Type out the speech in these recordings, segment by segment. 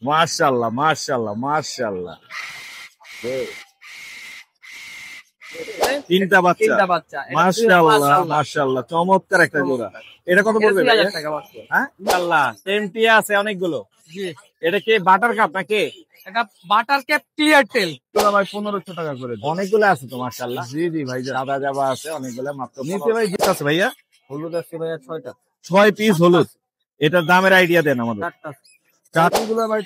মাশাআল্লাহ মাশাআল্লাহ মাশাআল্লাহ। তিনটা বাচ্চা মাশাআল্লাহ মাশাআল্লাহ, চমৎকার একটা জোড়া। এটা কত পড়বে? 2000 টাকা মাত্র। হ্যাঁ আল্লাহ, টেমটিয়া আছে অনেকগুলো। এটা কি বাটার কাপ নাকি? এটা বাটার ক্যাপ ক্লিয়ার টেল। তোরা ভাই 1500 টাকা করে। অনেকগুলো আছে তো মাশাআল্লাহ। জি জি ভাই, সাদা জাবা আছে অনেকগুলো মাত্র। নিচে ভাই কি আছে ভাইয়া? হলুদ আছে ভাইয়া 6টা। 6 পিস হলুদ। এটার দামের আইডিয়া দেন আমাদের। চারগুলো ভাই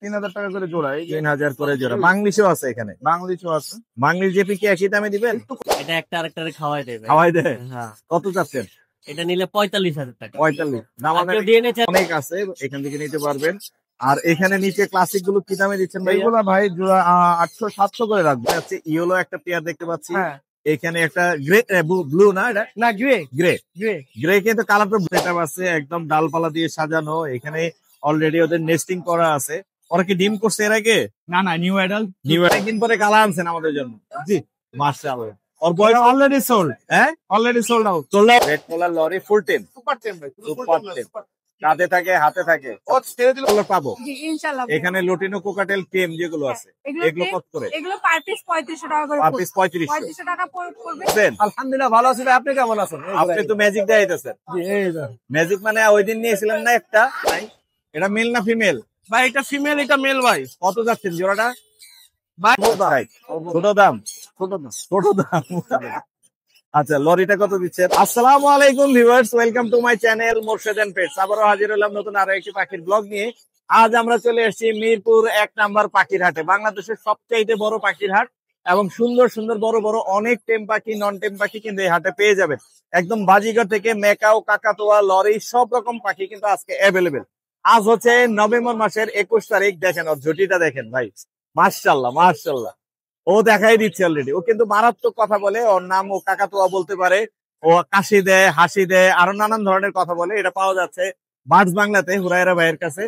3000 টাকা করে জোড়া। 3000 করে জোড়া। বাংলিশও আছে এখানে। বাংলাদেশও আছে। বাংলিশ জেপি কি একই দামে দিবেন? এটা একটা আরেকটারে খাওয়াই দেবে। খাওয়াই দেয়? হ্যাঁ। কত চাচ্ছেন? এটা নিলে 45000 টাকা। 45। দামাদামি অনেক আছে, এখান থেকে নিতে পারবেন। আর এখানে নিচে ক্লাসিক গুলো কি দামে দিচ্ছেন ভাই? এগুলা ভাই জোড়া 800-700 করে রাখবে। আচ্ছা, ইয়েলো একটা পেয়ার দেখতে পাচ্ছি। হ্যাঁ। এখানে একটা গ্রে ব্লু না, এটা না গ্রে গ্রে গ্রে গ্রে, কিন্তু কালার তো সেটআপ আছে একদম ডালপালা দিয়ে সাজানো। এখানে অলরেডি ওদের নেস্টিং করা আছে। ওরা কি ডিম করছে এর আগে? না না, নিউ অ্যাডাল্ট। একদিন পরে কালা আনছেন আমাদের জন্য। জি মাশাআল্লাহ। ওর বয়স অলরেডি সোল্ড। হ্যাঁ অলরেডি সোল্ড আউট। রেড কলার লরি ফুল টেম। সুপার টেম ভাই। সুপার টেম। কাঁধে থাকে হাতে থাকে। ও ছেড়ে দিলে পাবো জি ইনশাআল্লাহ। এখানে লুটিনো কোকাটেল টেম যেগুলো আছে এগুলো কত করে? এগুলো পার পিস 3500 টাকা করে। পার পিস 3500 টাকা পড়বে। আলহামদুলিল্লাহ ভালো আছি ভাই, আপনি কেমন আছেন? আপনি তো ম্যাজিক দেখাইতেছেন। জি এই যে ম্যাজিক মানে ওই দিন নিয়েছিলেন না একটা, এটা মেল না ফিমেল? ভাই এটা ফিমেল, এটা মেল ভাই। কত যাচ্ছেন জোড়াটা? ভাই ছোট দাম। ছোট দাম। আচ্ছা, লরিটা কত দিচ্ছেন? আসসালামু আলাইকুম viewers, welcome to my channel Morshed and pets. আবারও হাজির হলাম নতুন আরো একটি পাখির ব্লগ নিয়ে। আজ আমরা চলে এসেছি মিরপুর 1 নাম্বার পাখির হাটে, বাংলাদেশের সবচাইতে বড় পাখির হাট। এবং সুন্দর সুন্দর বড় বড় অনেক টেম পাখি, নন টেম পাখি কিন্তু এই হাটে পেয়ে যাবেন। একদম বাজিগর থেকে মেকাও, কাকাতুয়া, লরি সব রকম পাখি কিন্তু আজকে অ্যাভেলেবেল। আজ হচ্ছে নভেম্বর মাসের 21 তারিখ। দেখেন ওর ঝুটিটা দেখেন ভাই, মাশাআল্লাহ মাশাআল্লাহ। ও দেখাই দিচ্ছে অলরেডি। ও কিন্তু মারাত্মক কথা বলে। ওর নাম ও কাকাতুয়া বলতে পারে, ও কাশি দেয়, হাসি দেয়, আরো নানান ধরনের কথা বলে। এটা পাওয়া যাচ্ছে বার্ডস বাংলাতে, হুরায়রা ভাইয়ের কাছে।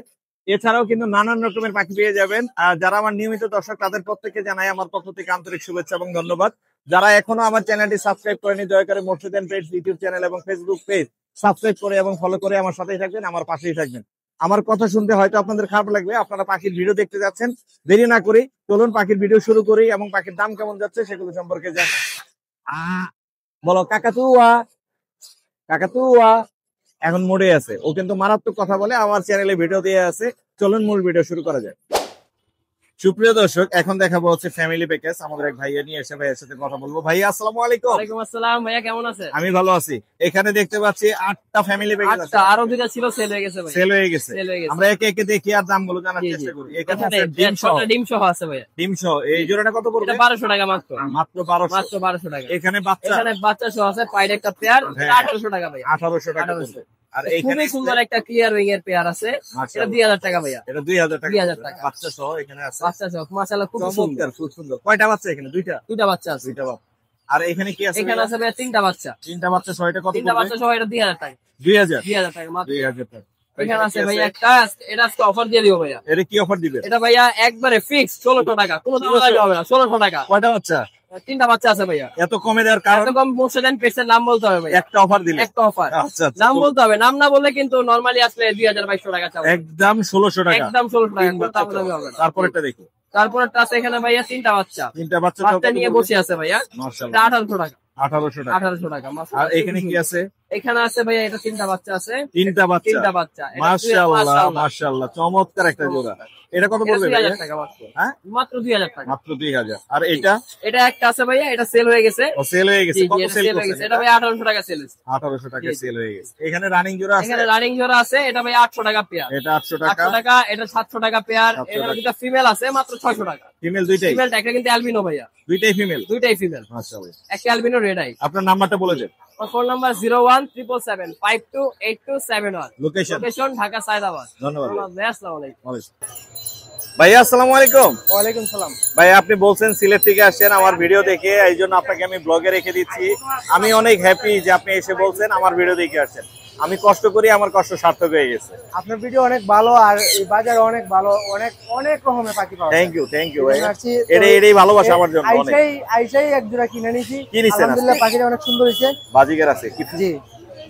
এছাড়াও কিন্তু নানান রকমের পাখি পেয়ে যাবেন। আর যারা আমার নিয়মিত দর্শক, তাদের প্রত্যেককে জানাই আমার পক্ষ থেকে আন্তরিক শুভেচ্ছা এবং ধন্যবাদ। যারা এখনো আমার চ্যানেলটি সাবস্ক্রাইব করেনি, দয়া করে Morshed and pets YouTube channel এবং ফেসবুক পেজ সাবস্ক্রাইব করে এবং ফলো করে আমার সাথেই থাকবেন, আমার পাশেই থাকবেন। আমার কথা শুনতে হয়তো আপনাদের খারাপ লাগবে, আপনারা পাখির ভিডিও দেখতে যাচ্ছেন। দেরি না করি চলুন পাখির ভিডিও শুরু করি এবং পাখির দাম কেমন যাচ্ছে সেগুলো সম্পর্কে জান। বলো কাকাতুয়া। কাকাতুয়া এখন মোড়ে আছে, ও কিন্তু মারাত্মক কথা বলে, আমার চ্যানেলে ভিডিও দিয়ে আছে। চলুন মূল ভিডিও শুরু করা যায়। সুপ্রিয় দর্শক, এখন দেখাবো হচ্ছে ফ্যামিলি প্যাকেজ। আমাদের এক ভাইয়া নিয়ে এসে ভাইয়ের সাথে কথা বলবো। ভাইয়া আসসালামু আলাইকুম। ওয়ালাইকুম আসসালাম ভাইয়া, কেমন আছেন? আমি ভালো আছি। এখানে দেখতে পাচ্ছি 8টা ফ্যামিলি প্যাকেজ আছে। আরো দুইটা ছিল, সেল হয়ে গেছে ভাই। সেল হয়ে গেছে। আমরা একে একে দেখি আর দামগুলো জানার চেষ্টা করি। এখানে আছে ডিম সহ আছে ভাইয়া। ডিম সহ এই জোড়াটা কত পড়বে? এটা 1200 টাকা মাত্র। মাত্র 1200। মাত্র 1200 টাকা। এখানে বাচ্চা, এখানে বাচ্চা সহ আছে, পাইড একটা পেয়ার, 1800 টাকা ভাই। 1800 টাকা পড়বে। আর খুবই সুন্দর একটা ক্লিয়ার উইং এর পেয়ার আছে, এটা 2000 টাকা ভাইয়া। এটা 2000 টাকা। 2000 টাকা বাচ্চা সহ এখানে আছে। বাচ্চা সহ মাশাআল্লাহ খুব সুন্দর, খুব সুন্দর। কয়টা বাচ্চা এখানে? দুইটা বাচ্চা আছে। দুইটা বাচ্চা। আর এখানে কি আছে? এখানে আছে ভাইয়া তিনটা বাচ্চা। তিনটা বাচ্চা সহ এটা কত পড়বে? তিনটা বাচ্চা সহ এটা 2000 টাকা। 2000 টাকা মাত্র। 2000 টাকা। এখানে আছে ভাইয়া একটা, এটা আজকে অফার দিয়ে দিব ভাইয়া। এটা কি অফার দিবে? এটা ভাইয়া একবারে ফিক্স 1600 টাকা, কোনো দাম হবে না। 1600 টাকা। কয়টা বাচ্চা? তিনটা বাচ্চা আছে ভাইয়া। এত কমে দেওয়ার কারণ? এত কম মোরশেদ এন্ড পেটস এর নাম বলতে হবে ভাইয়া। একটা অফার দিলে? একটা অফার। আচ্ছা নাম বলতে হবে, নাম না বললে কিন্তু নরমালি আসলে 2000-2200 টাকা চাও। একদম 1600 টাকা। একদম 1600 টাকা, কোনো দাম হবে না। তারপরেরটা দেখো। তারপরে আছে এখানে ভাইয়া তিনটা বাচ্চা। তিনটা বাচ্চা নিয়ে বসে আছে ভাইয়া। মাশাআল্লাহ। 1800 টাকা। 1800 টাকা। 1800 টাকা। আর এখানে কি আছে? এখানে আছে ভাইয়া এটা তিনটা বাচ্চা আছে। তিনটা বাচ্চা। এটা মাশাআল্লাহ মাশাআল্লাহ, চমৎকার একটা জোড়া। এটা কত পড়বে? 2000 টাকা মাত্র। হ্যাঁ মাত্র 2000 টাকা। মাত্র 2000। আর এটা? এটা একটা আছে ভাইয়া, এটা সেল হয়ে গেছে। ও সেল হয়ে গেছে। কত সেল হয়ে গেছে? এটা ভাইয়া 1800 টাকা সেল হয়েছে। 1800 টাকা সেল হয়ে গেছে। এখানে রানিং জোড়া আছে? এখানে রানিং জোড়া আছে, এটা ভাইয়া 800 টাকা পেয়ার। এটা 800 টাকা। 800 টাকা। এটা 700 টাকা পেয়ার। এখানে দুটো ফিমেল আছে, মাত্র 600 টাকা। ফিমেল দুইটাই? ফিমেলটা একটা কিন্তু অ্যালবিনো ভাইয়া। দুইটাই ফিমেল? দুইটাই ফিমেল। মাশাআল্লাহ। একটা অ্যালবিনো রেড আই। আপনার নাম্বারটা বলে দেন। Phone number 01777528271। Location Dhaka Sayedabad. ধন্যবাদ। আসসালামু আলাইকুম। ভাইয়া আসসালামু আলাইকুম। ওয়ালাইকুম সালাম। ভাই আপনি বলছেন সিলেট থেকে আসছেন আমার ভিডিও দেখে, এই জন্য আপনাকে আমি ব্লগে রেখে দিচ্ছি। আমি অনেক হ্যাপি যে আপনি এসে বলছেন আমার ভিডিও দেখে আসছেন। আমি কষ্ট করি, আমার কষ্ট সার্থক হয়ে গেছে। আপনার ভিডিও অনেক ভালো, আর এই বাজারে অনেক ভালো, অনেক অনেক রকমের পাখি পাওয়া যায়। থ্যাংক ইউ ভাই। এটাই ভালোবাসা আমার জন্য। অনেক আইসাই এক জোড়া কিনে নিয়েছি, কিনেছেন? আলহামদুলিল্লাহ পাখিটা অনেক সুন্দর হয়েছে। বাজিগার আছে কি? জি।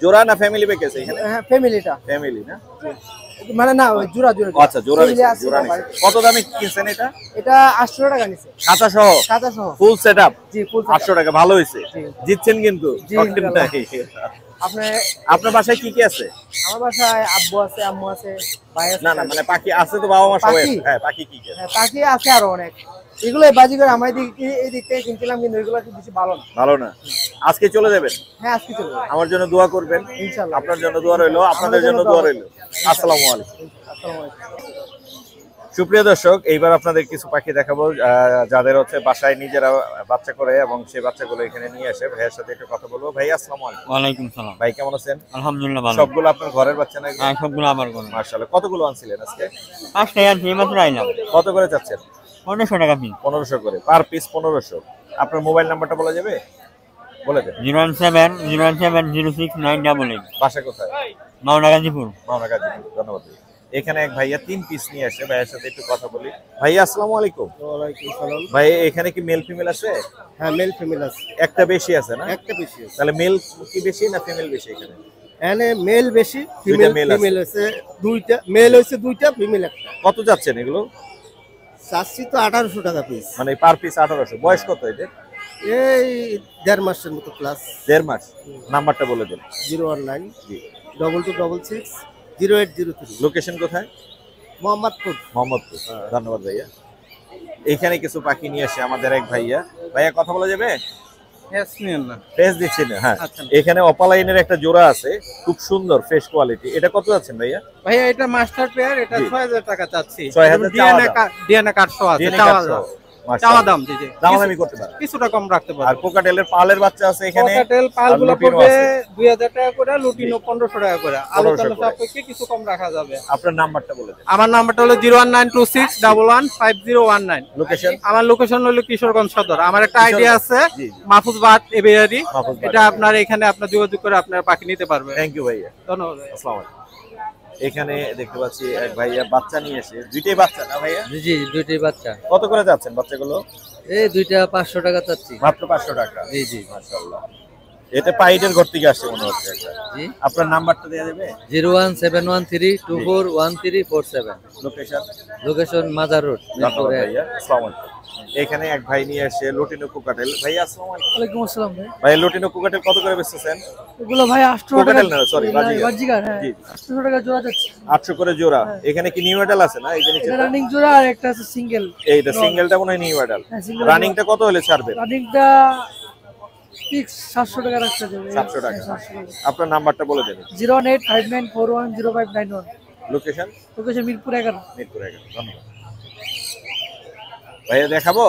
জোড়া না ফ্যামিলি প্যাকেজ? এখানে হ্যাঁ ফ্যামিলিটা। ফ্যামিলি না? মানে না ওই জোড়া জোড়া আচ্ছা জোড়া মিলে আছে জোড়া আমার। কত দামে কিনছেন এটা? এটা 800 টাকা নিছে কাঁচা সহ কাঁচা সহ। ফুল সেটআপ জি ফুল 800 টাকা, ভালো হয়েছে। জি। জিতছেন কিন্তু জি, শর্ট টিমটাই। আপনি আপনার বাসায় কি কি আছে? আমার বাসায় আব্বু আছে, আম্মু আছে, ভাই আছে। না না মানে পাখি আছে তো, বাবা মা সবাই পাখি? আছে। হ্যাঁ পাখি কি কি আছে? হ্যাঁ, পাখি আছে আরো অনেক। এগুলো বাজি করে আমার এই দিক থেকে কিনছিলাম, কিন্তু এগুলো কি বেশি ভালো না। ভালো না। আজকে চলে যাবেন? হ্যাঁ আজকে চলবে আমার জন্য দোয়া করবেন ইনশাআল্লাহ। আপনার জন্য দোয়া রইলো, আপনাদের জন্য দোয়া রইলো। আসসালামু আলাইকুম। আসসালামু আলাইকুম। সুপ্রিয় দর্শক, এইবার আপনাদের কিছু পাখি দেখাবো যাদের হচ্ছে বাসায় নিজেরা বাচ্চা করে এবং সেই বাচ্চাগুলো এখানে নিয়ে আসে। ভাইয়ের সাথে একটু কথা বলবো। ভাই আসসালামু আলাইকুম। ওয়ালাইকুম সালাম। ভাই কেমন আছেন? আলহামদুলিল্লাহ ভালো। সবগুলো আপনার ঘরের বাচ্চা না? হ্যাঁ সবগুলো আমার কোনো। মাশাআল্লাহ। কতগুলো আনছিলেন আজকে? আজকে আর যে মাত্র আইলাম। কত করে যাচ্ছেন? 1500 টাকা পিস। 1500 করে পার পিস 1500। আপনার মোবাইল নাম্বারটা বলা যাবে? বলে দেন। 017069888। বাসা কোথায়? মাওনা গাজীপুর। মাওনা গাজীপুর। ধন্যবাদ। এখানে এক ভাইয়া 3 পিস নিয়ে আসে, ভাইয়ের সাথে একটু কথা বলি। ভাইয়া আসসালামু আলাইকুম। ওয়ালাইকুম সালাম। ভাই এখানে কি মেল ফিমেল আছে? হ্যাঁ মেল ফিমেল আছে। একটা বেশি আছে না? একটা বেশি আছে। তাহলে মেল কি বেশি না ফিমেল বেশি এখানে? এখানে মেল বেশি, দুইটা ফিমেল male আছে। ফিমেল আছে দুইটা, মেল হইছে দুইটা, ফিমেল একটা। কত যাচ্ছেন এগুলো? চাচ্ছি তো 1800 টাকা পিস। মানে পার পিস 1800। বয়স কত এদের? এই 1.5 মাসের মতো প্লাস। 1.5 মাস। নাম্বারটা বলে দেন। 019 2266 0803। লোকেশন কোথায়? মোহাম্মদপুর। মোহাম্মদপুর। ধন্যবাদ ভাইয়া। এখানে কিছু পাখি নিয়ে আসে আমাদের এক ভাইয়া। ভাইয়া কথা বলা যাবে? ফেস দিচ্ছি না। হ্যাঁ এখানে অপালাইনের একটা জোড়া আছে, খুব সুন্দর ফ্রেশ কোয়ালিটি। এটা কত যাচ্ছেন ভাইয়া? ভাইয়া এটা মাস্টার পেয়ার, এটা জি। 6000 টাকা চাচ্ছি। 6000 ডিএনএ কার্ড সহ আছে। DNA চাওয়া কার্ড সহ। চাওয়া মাশাআল্লাহ। দাম জি জি। দামাদামি করতে পারেন। কিছুটা কম রাখতে আর পারবো। কোকাটেলের পালের বাচ্চা আছে এখানে। ককাটেল পালগুলো আর লুটিনো পড়বে আছে। 2000 টাকা করে, লুটিনো 1500 টাকা করে। 1500 আলোচনা করে। সাপেক্ষে কিছু কম রাখা যাবে। আপনার নাম্বারটা বলে দেন। আমার নাম্বারটা হলো 01926115019। লোকেশন? আমার লোকেশন হলো কিশোরগঞ্জ সদর। আমার একটা আইডিয়া আছে জি, জি। মাহফুজ বাদ এবিআরি, মাহফুজ বাদ। এটা আপনার এখানে আপনার যোগাযোগ করে আপনার পাখি নিতে পারবেন। থ্যাংক ইউ ভাইয়া। ধন্যবাদ ভাই। আসসালামু আলাইকুম। এখানে দেখতে পাচ্ছি এক ভাইয়া বাচ্চা নিয়ে এসে, দুইটাই বাচ্চা না ভাইয়া? জি দুইটাই বাচ্চা। কত করে যাচ্ছেন বাচ্চাগুলো? এই দুইটা 500 টাকা চাচ্ছি। মাত্র 500 টাকা। জি জি মাশাআল্লাহ। এটা পাইডের ঘর থেকে আসছে মনে হচ্ছে একটা। জি। আপনার নাম্বারটা দেওয়া যাবে? 01713241347। লোকেশন? লোকেশন মাজার রোড। ধন্যবাদ ভাইয়া। আসসালামু আলাইকুম। এখানে এক ভাই নিয়ে এসে লুটিনো কোকাটেল। ভাইয়া আসসালামু আলাইকুম। ওয়ালাইকুম আসসালাম ভাই। ভাই লুটিনো কোকাটেল কত করে বেচতেছেন? এগুলো ভাই 800 কোকাটেল না সরি বাজিগার। বাজিগার, হ্যাঁ জি 800 টাকা জোড়া যাচ্ছে। 800 করে জোড়া। এখানে কি নিউ মেডাল আছে না? এই যে নিচে এটা রানিং জোড়া আর একটা আছে সিঙ্গেল। এইটা সিঙ্গেলটা মনে হয় নিউ মেডাল। হ্যাঁ, single রানিংটা কত হলে ছাড়বেন? রানিংটা ফিক্স 700 টাকা রাখতে হবে। 700 টাকা। আপনার নাম্বারটা বলে দেন। 01859410591। লোকেশন? লোকেশন মিরপুর 11। মিরপুর 11। ধন্যবাদ ভাইয়া। দেখাবো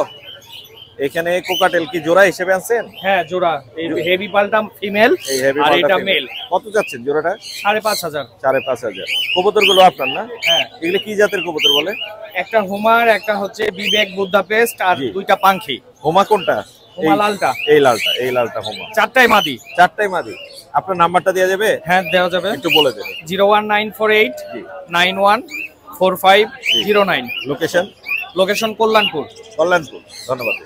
এখানে কোকাটেল কি জোড়া হিসেবে আনছেন? হ্যাঁ জোড়া। এই হেভি পালটা ফিমেল এই হেভি আর এটা মেল। মেল। কত যাচ্ছেন জোড়াটা? 5500। 5500। কবুতর গুলো আপনার না? হ্যাঁ এগুলো কি জাতের কবুতর বলে? একটা হুমার, একটা হচ্ছে বিবেক বুদাপেস্ট, আর জি। দুইটা পাখি। হোমা কোনটা? হুমা লালটা। এই লালটা। এই লালটা হোমা। চারটাই মাদি। চারটাই মাদি। আপনার নাম্বারটা দেওয়া যাবে? হ্যাঁ দেওয়া যাবে। একটু বলে দেন। 01948 জি। 914509। লোকেশন? লোকেশন কল্যাণপুর। কল্যাণপুর। ধন্যবাদ।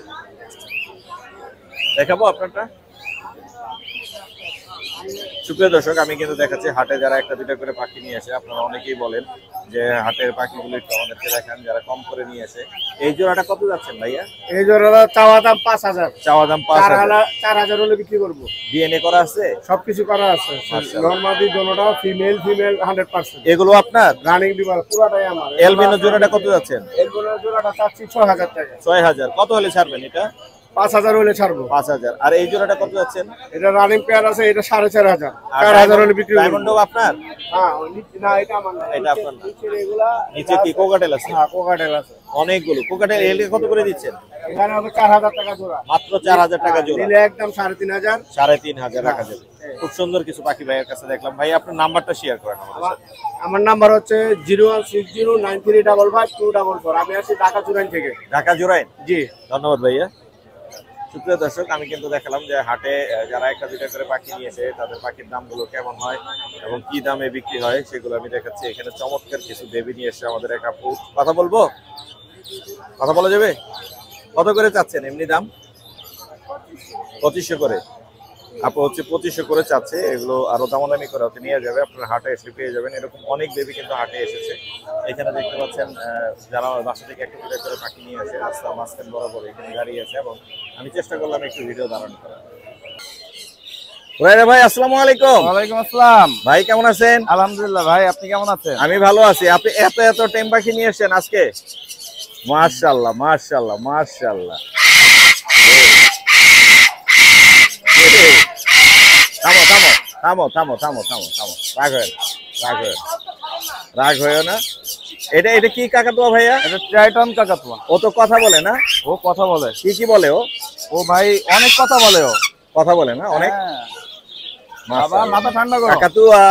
দেখাবো আপনারটা। সুপ্রিয় দর্শক, আমি কিন্তু দেখাচ্ছি হাটে যারা একটা দুটা করে পাখি নিয়ে আসে। আপনারা অনেকেই বলেন যে হাটের পাখিগুলো একটু আমাদেরকে দেখান, যারা কম করে নিয়ে আসে। এই জোড়াটা কত যাচ্ছেন ভাইয়া? এই জোড়াটা চাওয়া দাম 5000। চাওয়া দাম 5000। 4000 হলে বিক্রি করব। ডিএনএ করা আছে? সবকিছু করা আছে। আচ্ছা। নরমালি দোনোটা ফিমেল 100%। এগুলো আপনার? রানিং দিবার পুরাটাই আমার। এলবিনো জোড়াটা কত যাচ্ছেন? এলবিনো জোড়াটা চাচ্ছি 6000 টাকা। 6000। কত হলে ছাড়বেন এটা? 5000 হলে ছাড়বো। 5000। আর এই জোড়াটা কত যাচ্ছেন? এটা রানিং পেয়ার আছে, এটা 4500। আর 4000 হলে বিক্রি করব। ডায়মন্ডও আপনার? হ্যাঁ না এটা আমার না। এটা আপনার না। নিচের এগুলা নিচে কি কোকাটেল আছে? হ্যাঁ কোকাটেল আছে। অনেকগুলো কোকাটেল। এলে কত করে দিচ্ছেন? এখানে হবে 4000 টাকা জোড়া। মাত্র 4000 টাকা জোড়া। নিলে একদম 3500। 3500 রাখা যাবে। খুব সুন্দর কিছু পাখি ভাইয়ের কাছে দেখলাম। ভাই আপনার নাম্বারটা শেয়ার করেন আমাদের সাথে। আমার নাম্বার হচ্ছে 01609355244। আমি আছি ঢাকা চুরাইন থেকে। ঢাকা জোড়াইন? জি ধন্যবাদ ভাইয়া। সুপ্রিয় দর্শক, আমি কিন্তু দেখালাম যে হাটে যারা একটা দুইটা করে পাখি নিয়েছে তাদের পাখির দামগুলো কেমন হয় এবং কি দামে বিক্রি হয় সেগুলো আমি দেখাচ্ছি। এখানে চমৎকার কিছু বেবি নিয়ে এসছে আমাদের এক আপু। কথা বলবো? কথা বলা যাবে? কত করে চাচ্ছেন এমনি দাম? 2500 করে। আপু হচ্ছে 2500 করে চাচ্ছে, এগুলো আরো দামাদামি করে হচ্ছে নিয়ে যাবে, আপনার হাটে এসে পেয়ে যাবেন। এরকম অনেক বেবি কিন্তু হাটে এসেছে। এখানে দেখতে পাচ্ছেন যারা বাসা থেকে একটা দুটো করে পাখি নিয়ে আসে রাস্তার মাঝখান বরাবর এখানে দাঁড়িয়ে আছে, এবং আমি চেষ্টা করলাম একটু ভিডিও ধারণ করার। ভাই আসসালামু আলাইকুম। ওয়ালাইকুম আসসালাম। ভাই কেমন আছেন? আলহামদুলিল্লাহ ভাই, আপনি কেমন আছেন? আমি ভালো আছি। আপনি এত এত টেম পাখি নিয়ে এসেছেন আজকে? মাশাআল্লাহ মাশাআল্লাহ মাশাআল্লাহ। থামো থামো থামো থামো থামো থামো থামো, রাগ হয়েও না। এটা এটা কি কাকাতুয়া ভাইয়া? এটা ট্রাইটন কাকাতুয়া। ও তো কথা বলে না? ও কথা বলে। কি কি বলে ও? ও ভাই অনেক কথা বলে। ও কথা বলে না অনেক? বাবা মাথা ঠান্ডা করো। কাকাতুয়া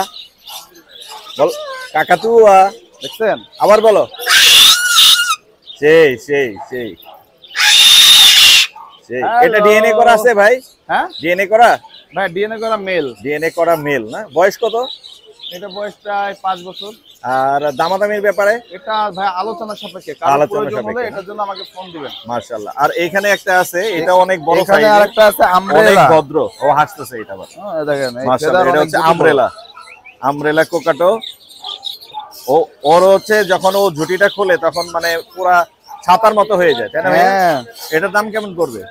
বল, কাকাতুয়া দেখছেন? আবার বলো। সেই সেই সেই সেই। এটা ডিএনএ করা আছে ভাই? হ্যাঁ ডিএনএ করা? ভাই ডিএনএ করা মেল। ডিএনএ করা মেল না? বয়স কত? এটা বয়স প্রায় 5 বছর। আর দামাদামির ব্যাপারে? এটা ভাই আলোচনা সাপেক্ষে, আলোচনা সাপেক্ষে, এটার জন্য আমাকে ফোন দিবেন। মাশাআল্লাহ। আর এখানে একটা আছে, এটা অনেক বড় সাইজ। এখানে আরেকটা আছে অনেক আমব্রেলা। ভদ্র। ও হাসতেছে এটা আবার। দেখেন মাশাআল্লাহ, এটা হচ্ছে আমব্রেলা। আমব্রেলা কোকাটো। ও ওর হচ্ছে যখন ও ঝুটিটা খোলে তখন মানে পুরা ছাতার মতো হয়ে যায়, তাই না? হ্যাঁ। এটার দাম কেমন করবে?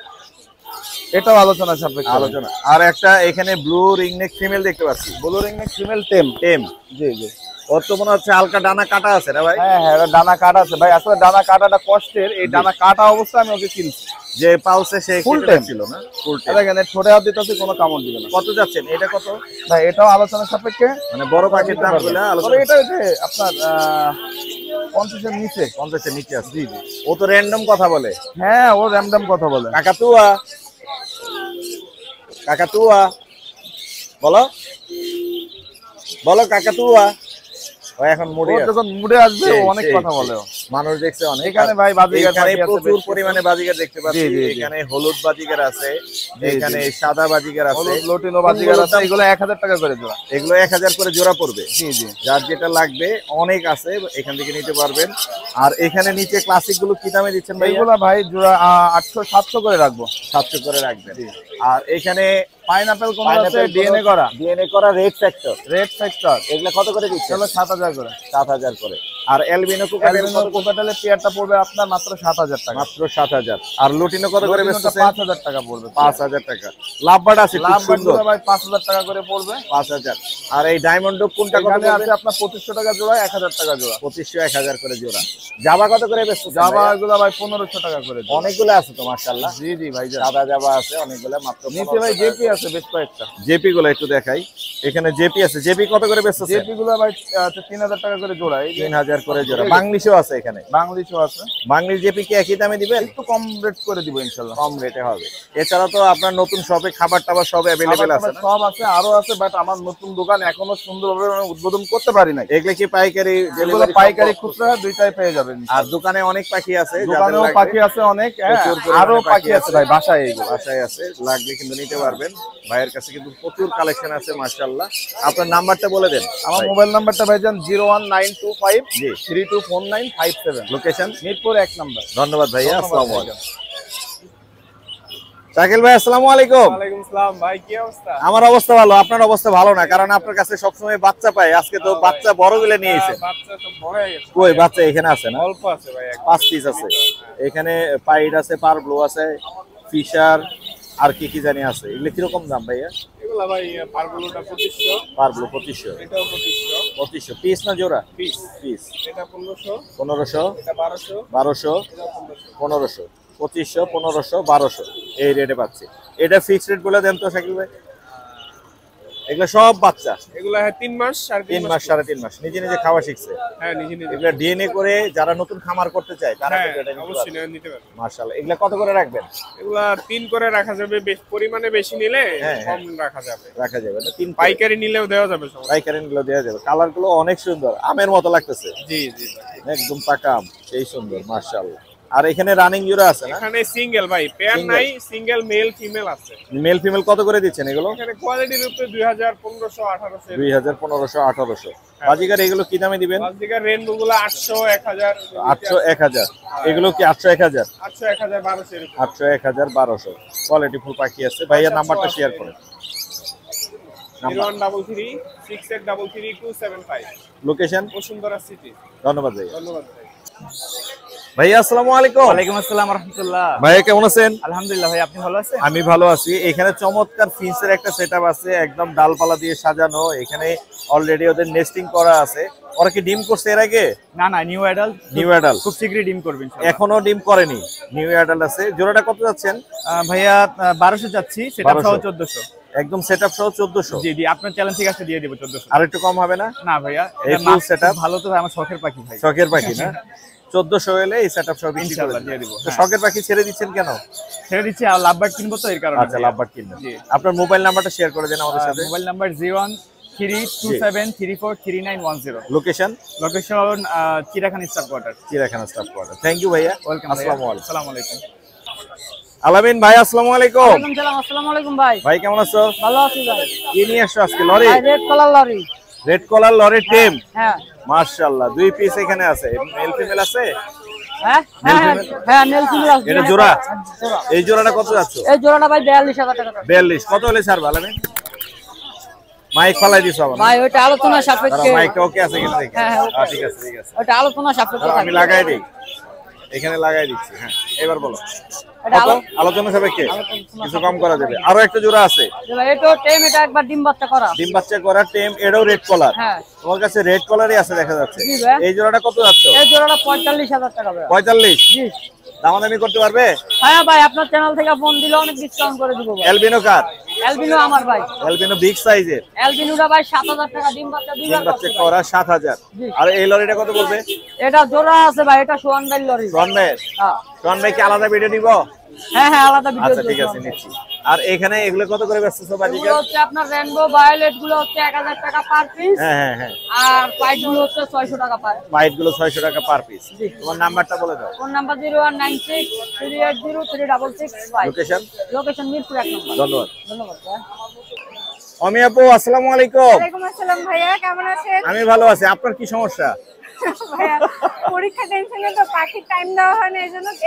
এটাও আলোচনা সাপেক্ষে। আলোচনা। আর একটা এখানে ব্লু রিংনেক ফিমেল দেখতে পাচ্ছি। ব্লু রিংনেক ফিমেল টেম। টেম। জি জি। ওর তো মনে হচ্ছে হালকা ডানা কাটা আছে না ভাই? হ্যাঁ হ্যাঁ, ডানা কাটা আছে ভাই। আসলে ডানা কাটাটা কষ্টের। এই ডানা কাটা অবস্থায় আমি ওকে কিনছি। যে পালসে সে ফুল কেটে টেম ছিল না? ফুল টেম। দেখেন ঠোঁটে হাত দিতেছে, কোনো কামড় দিবে না। কত যাচ্ছেন এটা? কত ভাই এটাও আলোচনা সাপেক্ষে। মানে বড় পাখির দাম গুলো আলোচনা। এটা হচ্ছে আপনার 50 এর নিচে। 50 এর নিচে আছে। জি জি। ও তো র্যান্ডম কথা বলে। হ্যাঁ, ও র্যান্ডম কথা বলে। কাকাতুয়া কাকাতুয়া বলো, বলো কাকাতুয়া। ও এখন মুডে আছে। যখন মুডে আসবে ও অনেক কথা বলে। মানুষ দেখছে অনেক। এখানে ভাই বাজিগার এখানে পাখি আছে প্রচুর বেশ। পরিমাণে বাজিগার দেখতে পাচ্ছি। জি, জি, জি। এখানে হলুদ বাজিগার আছে, এখানে সাদা বাজিগার আছে, হলুদ লটিনো বাজিগার আছে। এগুলো 1000 টাকা করে জোড়া। এগুলো 1000 করে জোড়া পড়বে। জি জি। যার যেটা লাগবে অনেক আছে, এখান থেকে নিতে পারবেন। আর এখানে নিচে ক্লাসিক গুলো কি দামে দিচ্ছেন ভাই? এগুলো ভাই জোড়া 800-700 করে রাখবো। 700 করে রাখবেন। আর এখানে পাইনাপেল কোন আছে? ডিএনএ করা। ডিএনএ করা রেড ফ্যাক্টর। Red factor. এগুলো কত করে দিচ্ছেন? চলো 7000 করে। 7000 করে। আর এলবিনো কোকাটেলের পেয়ারটা পড়বে আপনার মাত্র 7000 টাকা। মাত্র 7000। আর লুটিনো কত করে বেচতেছেন? 5000 টাকা পড়বে। 5000 টাকা। লাভবার্ড আছে খুব সুন্দর ভাই 5000 টাকা করে পড়বে। 5000। আর এই ডায়মন্ড ডগ কোনটা কত এখানে আছে? আছে আপনার 2500 টাকা জোড়া, 1000 টাকা জোড়া। 2500 1000 করে জোড়া। জাবা কত করে বেচতেছেন? জাবা এগুলো ভাই 1500 টাকা করে। অনেকগুলো আছে তো মাশাআল্লাহ। জি জি ভাই। সাদা জাবা আছে অনেকগুলো, মাত্র নিচে ভাই জেপি আছে বেশ কয়েকটা। জেপি গুলো একটু দেখাই। এখানে জেপি আছে। জেপি কত করে বেচতেছেন? জেপি গুলো ভাই 3000 টাকা করে জোড়া। এই 3000 করে জোড়া। বাংলিশও আছে এখানে। বাংলিশও আছে। বাংলিশ জেপি কি একই দামে দিবেন? একটু কম রেট করে দিব ইনশাআল্লাহ। কম রেটে হবে। এছাড়া তো আপনার নতুন শপে খাবার টাবার সব अवेलेबल আছে না? সব আছে, আরো আছে, বাট আমার নতুন দোকান এখনো সুন্দরভাবে উদ্বোধন করতে পারি নাই। এগুলো কি পাইকারি এগুলো ডেলিভারি? পাইকারি খুচরা দুইটাই পেয়ে যাবেন। আর দোকানে অনেক পাখি আছে, দোকানেও পাখি আছে অনেক। প্রচুর পরিমাণে আরো পাখি আছে ভাই বাসায়। এইগুলো বাসায় আছে, লাগলে কিন্তু নিতে পারবেন। ভাইয়ের কাছে কিন্তু প্রচুর কালেকশন আছে মাশাআল্লাহ। আপনার নাম্বারটা বলে দেন। আমার মোবাইল নাম্বারটা ভাইজান 01925 জি। 324957। Location Mirpur 1 number. ধন্যবাদ ভাইয়া। আসসালামু আলাইকুম। শাকিল ভাই আসসালামু আলাইকুম। ওয়ালাইকুম আসসালাম ভাই, কি অবস্থা? আমার অবস্থা ভালো। আপনার অবস্থা ভালো না, কারণ আপনার কাছে সবসময় বাচ্চা পাই। আজকে তো বাচ্চা বড় গুলো নিয়ে এসেছেন। বাচ্চা তো বড় হয়ে গেছে। কই বাচ্চা এখানে আছে না? অল্প আছে ভাই। 5 পিস আছে এখানে। পাইড আছে, পারব্লু আছে, ফিশার, আর কি কি জানি আছে। এগুলো কিরকম দাম ভাইয়া? এগুলা ভাই পারগুলোটা 2500, পারব্লু 2500। এটাও 2500 2500 পিস না জোড়া? পিস। পিস। এটা 1500, 1500, এটা 1200, 1200, এটা 1500। 1500, 2500, 1500, 1200 এই রেটে পাচ্ছি। এটা ফিক্সড রেট বলে দেন তো শাকিল ভাই। এগুলো সব বাচ্চা। এগুলা 3 মাস, 3 মাস 3.5 মাস নিজে নিজে খাওয়া শিখছে। হ্যাঁ, নিজে নিজে। এগুলো ডিএনএ করে যারা নতুন খামার করতে চায় তারা হ্যাঁ, কিন্তু এটা নিতে অবশ্যই পারবে। নিতে পারবে। মাশাআল্লাহ। এগুলো কত করে রাখবেন? এগুলা 3 করে রাখা যাবে। বেশি পরিমাণে বেশি নিলে হ্যাঁ, কম রাখা যাবে। রাখা যাবে না? 3 পাইকারি নিলেও দেওয়া যাবে সমস্যা। পাইকারি গুলো দেওয়া যাবে। কালার গুলো অনেক সুন্দর, আমের মতো লাগতেছে। জি জি। একদম পাকা আম, সেই সুন্দর মাশাআল্লাহ। আর এখানে রানিং জোড়া আছে না? এখানে সিঙ্গেল ভাই, পেয়ার Single। নাই, সিঙ্গেল মেল ফিমেল আছে। মেল ফিমেল কত করে দিচ্ছেন এগুলো? এখানে কোয়ালিটির উপরে 2000, 1500, 1800। 2000, 1500, 1800। বাজিকার এগুলো কি দামে দিবেন? বাজিকার রেনবো গুলো 800, 1000, 800, 1000। এগুলো কি 800, 1000? 800, 1000, 1200 এরকম। 800, 1000, 1200। কোয়ালিটি ফুল পাখি আছে। ভাইয়া নাম্বারটা শেয়ার করেন। 01336833 লোকেশন বসুন্ধরা সিটি। ধন্যবাদ ভাই। ধন্যবাদ। ভাইয়া আসসালামু আলাইকুম। ওয়ালাইকুম আসসালাম রাহমাতুল্লাহ। ভাইয়া কেমন আছেন? আলহামদুলিল্লাহ ভাই, আপনি ভালো আছেন? আমি ভালো আছি। এখানে চমৎকার ফিন্সের একটা সেটআপ আছে, একদম ডালপালা দিয়ে সাজানো। এখানে অলরেডি ওদের নেস্টিং করা আছে। ওরা কি ডিম করছে এর আগে? না না, নিউ অ্যাডাল্ট। নিউ অ্যাডাল্ট খুব শীঘ্রই ডিম করবেন ইনশাআল্লাহ। এখনো ডিম করেনি, নিউ অ্যাডাল্ট আছে। জোড়াটা কত যাচ্ছেন? ভাইয়া 1200 যাচ্ছি, সেটা সহ 1200 1400। একদম সেটআপ সহ 1400। জি জি, আপনার চ্যালেঞ্জ ঠিক আছে, দিয়ে দেব 1400। আর একটু কম হবে না? না ভাইয়া, এই এটা full মাছ setup? ভালো তো ভাই, আমার শখের পাখি ভাই। শখের পাখি না? 1400 হলে এই সেটআপ সহ বিক্রি করে ইনশাআল্লাহ দিয়ে দিব। তো শখের পাখি ছেড়ে দিচ্ছেন কেন? ছেড়ে দিচ্ছি, আর লাভবার্ড কিনবো তো এর কারণে। আচ্ছা, লাভবার্ড কিনবেন। জি। আপনার মোবাইল নাম্বারটা শেয়ার করে দেন আমাদের সাথে। Mobile number 013273433910। লোকেশন লোকেশন চিড়াখানা স্টাফ কোয়ার্টার। চিড়িয়াখানা স্টাফ কোয়ার্টার। থ্যাংক ইউ ভাইয়া। ওয়েলকাম। আসসালামু আলাইকুম। আসসালামু আলাইকুম। আলামিন ভাই আসসালামু আলাইকুম। ওয়ালাইকুম সালাম। আসসালামু আলাইকুম ভাই। ভাই কেমন আছো? ভালো আছি ভাই। কি নিয়ে আসছো আজকে? লরি? ভাই রেড কালার লরি। রেড কলার লরি টিম। হ্যাঁ মাশাআল্লাহ, দুই পিস এখানে আছে। মেল ফিমেল আছে? হ্যাঁ Nail হ্যাঁ female? হ্যাঁ নেল ফিমেল আছে। এটা জোড়া? জোড়া। এই জোড়াটা কত যাচ্ছে? এই জোড়াটা ভাই 42000 টাকা। 42। কত হলে ছাড়বা আলামিন? মাইক ফালাই দিছো আবার। ভাই ওটা আলোচনা দাঁড়াও, সাপেক্ষে। মাইকটা ওকে আছে কিনা দেখি। হ্যাঁ, হ্যাঁ, okay। ঠিক আছে ঠিক আছে। ওটা আলোচনা সাপেক্ষে। দাঁড়াও, আমি লাগাই দিই। এখানে লাগাই দিচ্ছি। হ্যাঁ, এবার বলো। এটা কত? আলোচনা সাপেক্ষে কিছু কম করা যাবে। আরো একটা জোড়া আছে। ভাই এটা টেম, এটা একবার ডিম বাচ্চা করা। ডিম বাচ্চা করা টেম, এটাও রেড কলার। হ্যাঁ তোমার কাছে রেড কলারই আছে দেখা যাচ্ছে। জি ভাই। এই জোড়াটা কত যাচ্ছে? এই জোড়াটা 45000 টাকা ভাই। 45। জি। দামাদামি করতে পারবে? হ্যাঁ ভাই, আপনার চ্যানেল থেকে ফোন দিলে অনেক ডিসকাউন্ট করে দিব ভাই। এলবিনো কার? এলবিনো আমার ভাই। এলবিনো বিগ সাইজের। এলবিনোটা ভাই 7000 টাকা ডিম বাচ্চা ডিম দুইবার বাচ্চা করছে ভাই। করা 7000। জি। আর এই লরিটা কত পড়বে? এটা জোড়া আছে ভাই, এটা সোয়ান ভাই লরি। রন ভাই, হ্যাঁ রন ভাই কি আলাদা ভিডিও দিব? হ্যাঁ হ্যাঁ, আলাদা ভিডিও। আচ্ছা ঠিক আছে, নিচ্ছি। আর এখানে এগুলো কত করে বেচতেছো বাজিকা? এগুলো হচ্ছে আপনার রেনবো ভায়োলেট গুলো হচ্ছে 1000 টাকা পার পিস। হ্যাঁ হ্যাঁ হ্যাঁ। আর হোয়াইট গুলো হচ্ছে 600 টাকা পার। হোয়াইট গুলো 600 টাকা পার পিস। তোমার নাম্বারটা বলে দাও। Phone number 019638036665। Location? Location Mirpur 1 নম্বর। ধন্যবাদ। ধন্যবাদ ভাই। অমি আপু আসসালামু আলাইকুম। ওয়ালাইকুম আসসালাম ভাইয়া, কেমন আছেন? আমি ভালো আছি। আপনার কি সমস্যা? ভাইয়া পরীক্ষা টেনশনে তো পাখির টাইম দেওয়া হয় না,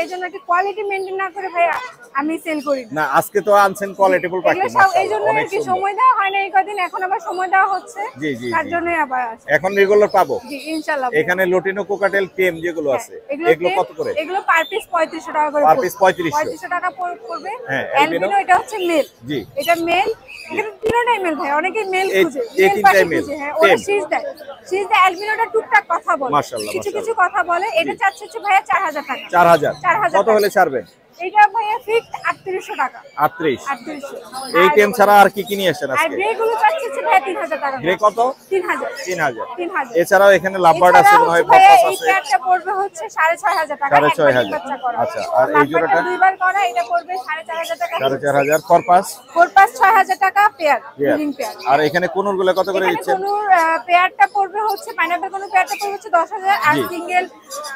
এজন্য কি কোয়ালিটি মেইনটেইন না করে ভাইয়া আমি সেল করি না। না, আজকে তো আনছেন কোয়ালিটিফুল পাখি। এগুলো সব মাশাআল্লাহ, এইজন্য অনেক কি সুন্দর। সময় দেওয়া হয় না এই কদিন, এখন আবার সময় দেওয়া হচ্ছে। জি জি তার জি। জন্যই আবার আসে। এখন রেগুলার পাবো। জি ইনশাআল্লাহ। এখানে লোটিনো কোকাটেল টেম যেগুলো আছে এগুলো কত করে? এগুলো পার পিস 3500 টাকা করে। পার পিস 3500 3500 টাকা পড়বে। হ্যাঁ, অ্যালবিনো এটা হচ্ছে মেল। জি। এটা মেল। এটা তিনটাই মেল ভাই, অনেকে মেল এই খুঁজে। তিনটাই মেল। হ্যাঁ, ওরা টেম। সিজ দেয়। সিজ দেয়, অ্যালবিনোটা টুকটাক কথা বলে। মাশাআল্লাহ, কিছু মাশাআল্লাহ। কিছু কথা বলে। এটা চাচ্ছে হচ্ছে ভাইয়া 4000 টাকা। 4000। 4000 কত হলে ছাড়বেন? এটা ভাইয়া ফিক্সড 3800 টাকা। 38। 3800। এই টেম ছাড়া আর কি কি নিয়ে আসছেন আর আজকে? গ্রে গুলো চাচ্ছে হচ্ছে ভাইয়া 3000 টাকা। গ্রে কত? 3000। 3000। 3000। এছাড়াও এখানে লাভবার্ড আছে, মনে হয় ভাইয়া পারপাস এই আছে। প্যাডটা পড়বে হচ্ছে 6500 টাকা। 6500 বাচ্চা করা। আচ্ছা, আর এই জোড়াটা? দুইবার করা, এটা পড়বে 4500 টাকা। 4500 পারপাস। 4-5 6000 টাকা পেয়ার, ব্রিডিং পেয়ার। আর এখানে কোনুর গুলো কত করে এখানে দিচ্ছেন? কোনুর পেয়ারটা পড়বে হচ্ছে পাইনাপল কোনুর পেয়ারটা পড়বে হচ্ছে 10000 আর জি। সিঙ্গেল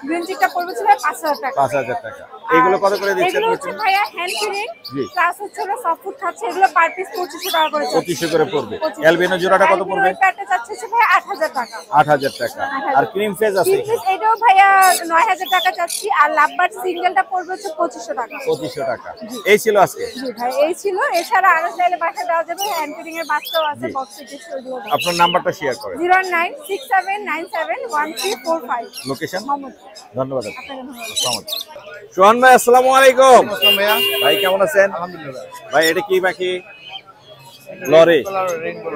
গ্রিন চিকটা পড়বে ছিল 5000 টাকা। 5000 টাকা। এগুলো কত করে দিচ্ছেন? এগুলো হচ্ছে ভাইয়া হ্যান্ড ফিডিং জি। প্লাস হচ্ছে হলো সফট ফুড খাচ্ছে, এগুলো পার পিস 2500 টাকা করে। 2500 করে পড়বে। 2500 অ্যালবিনো জোড়াটা কত পড়বে? অ্যালবিনো পেয়ারটা চাচ্ছে হচ্ছে ভাইয়া 8000 টাকা। 8000 টাকা। আর ক্রিম ফেজ আছে তিন পিস এটাও ভাইয়া 9000 টাকা চাচ্ছি, আর লাভবার্ড সিঙ্গেলটা পড়বে হচ্ছে 2500 টাকা। 2500 টাকা। এই ছিল আজকে। জি ভাই, এই ছিল। এছাড়া আরো চাইলে বাসা দেওয়া যাবে, হ্যান্ড ফিডিং এর বাচ্চাও আছে, বক্সে কিছু ওইগুলো দাও। আপনার নাম্বারটা শেয়ার করেন। 09679711345। লোকেশন? মোহাম্মদ। ধন্যবাদ। আপনাকে ধন্যবাদ। আসসালামু আলাইকুম। সোহান ভাই আসসালামু আলাইকুম। ভাইয়া ভাই কেমন আছেন? আলহামদুলিল্লাহ। ভাই এটা কি পাখি? লরি।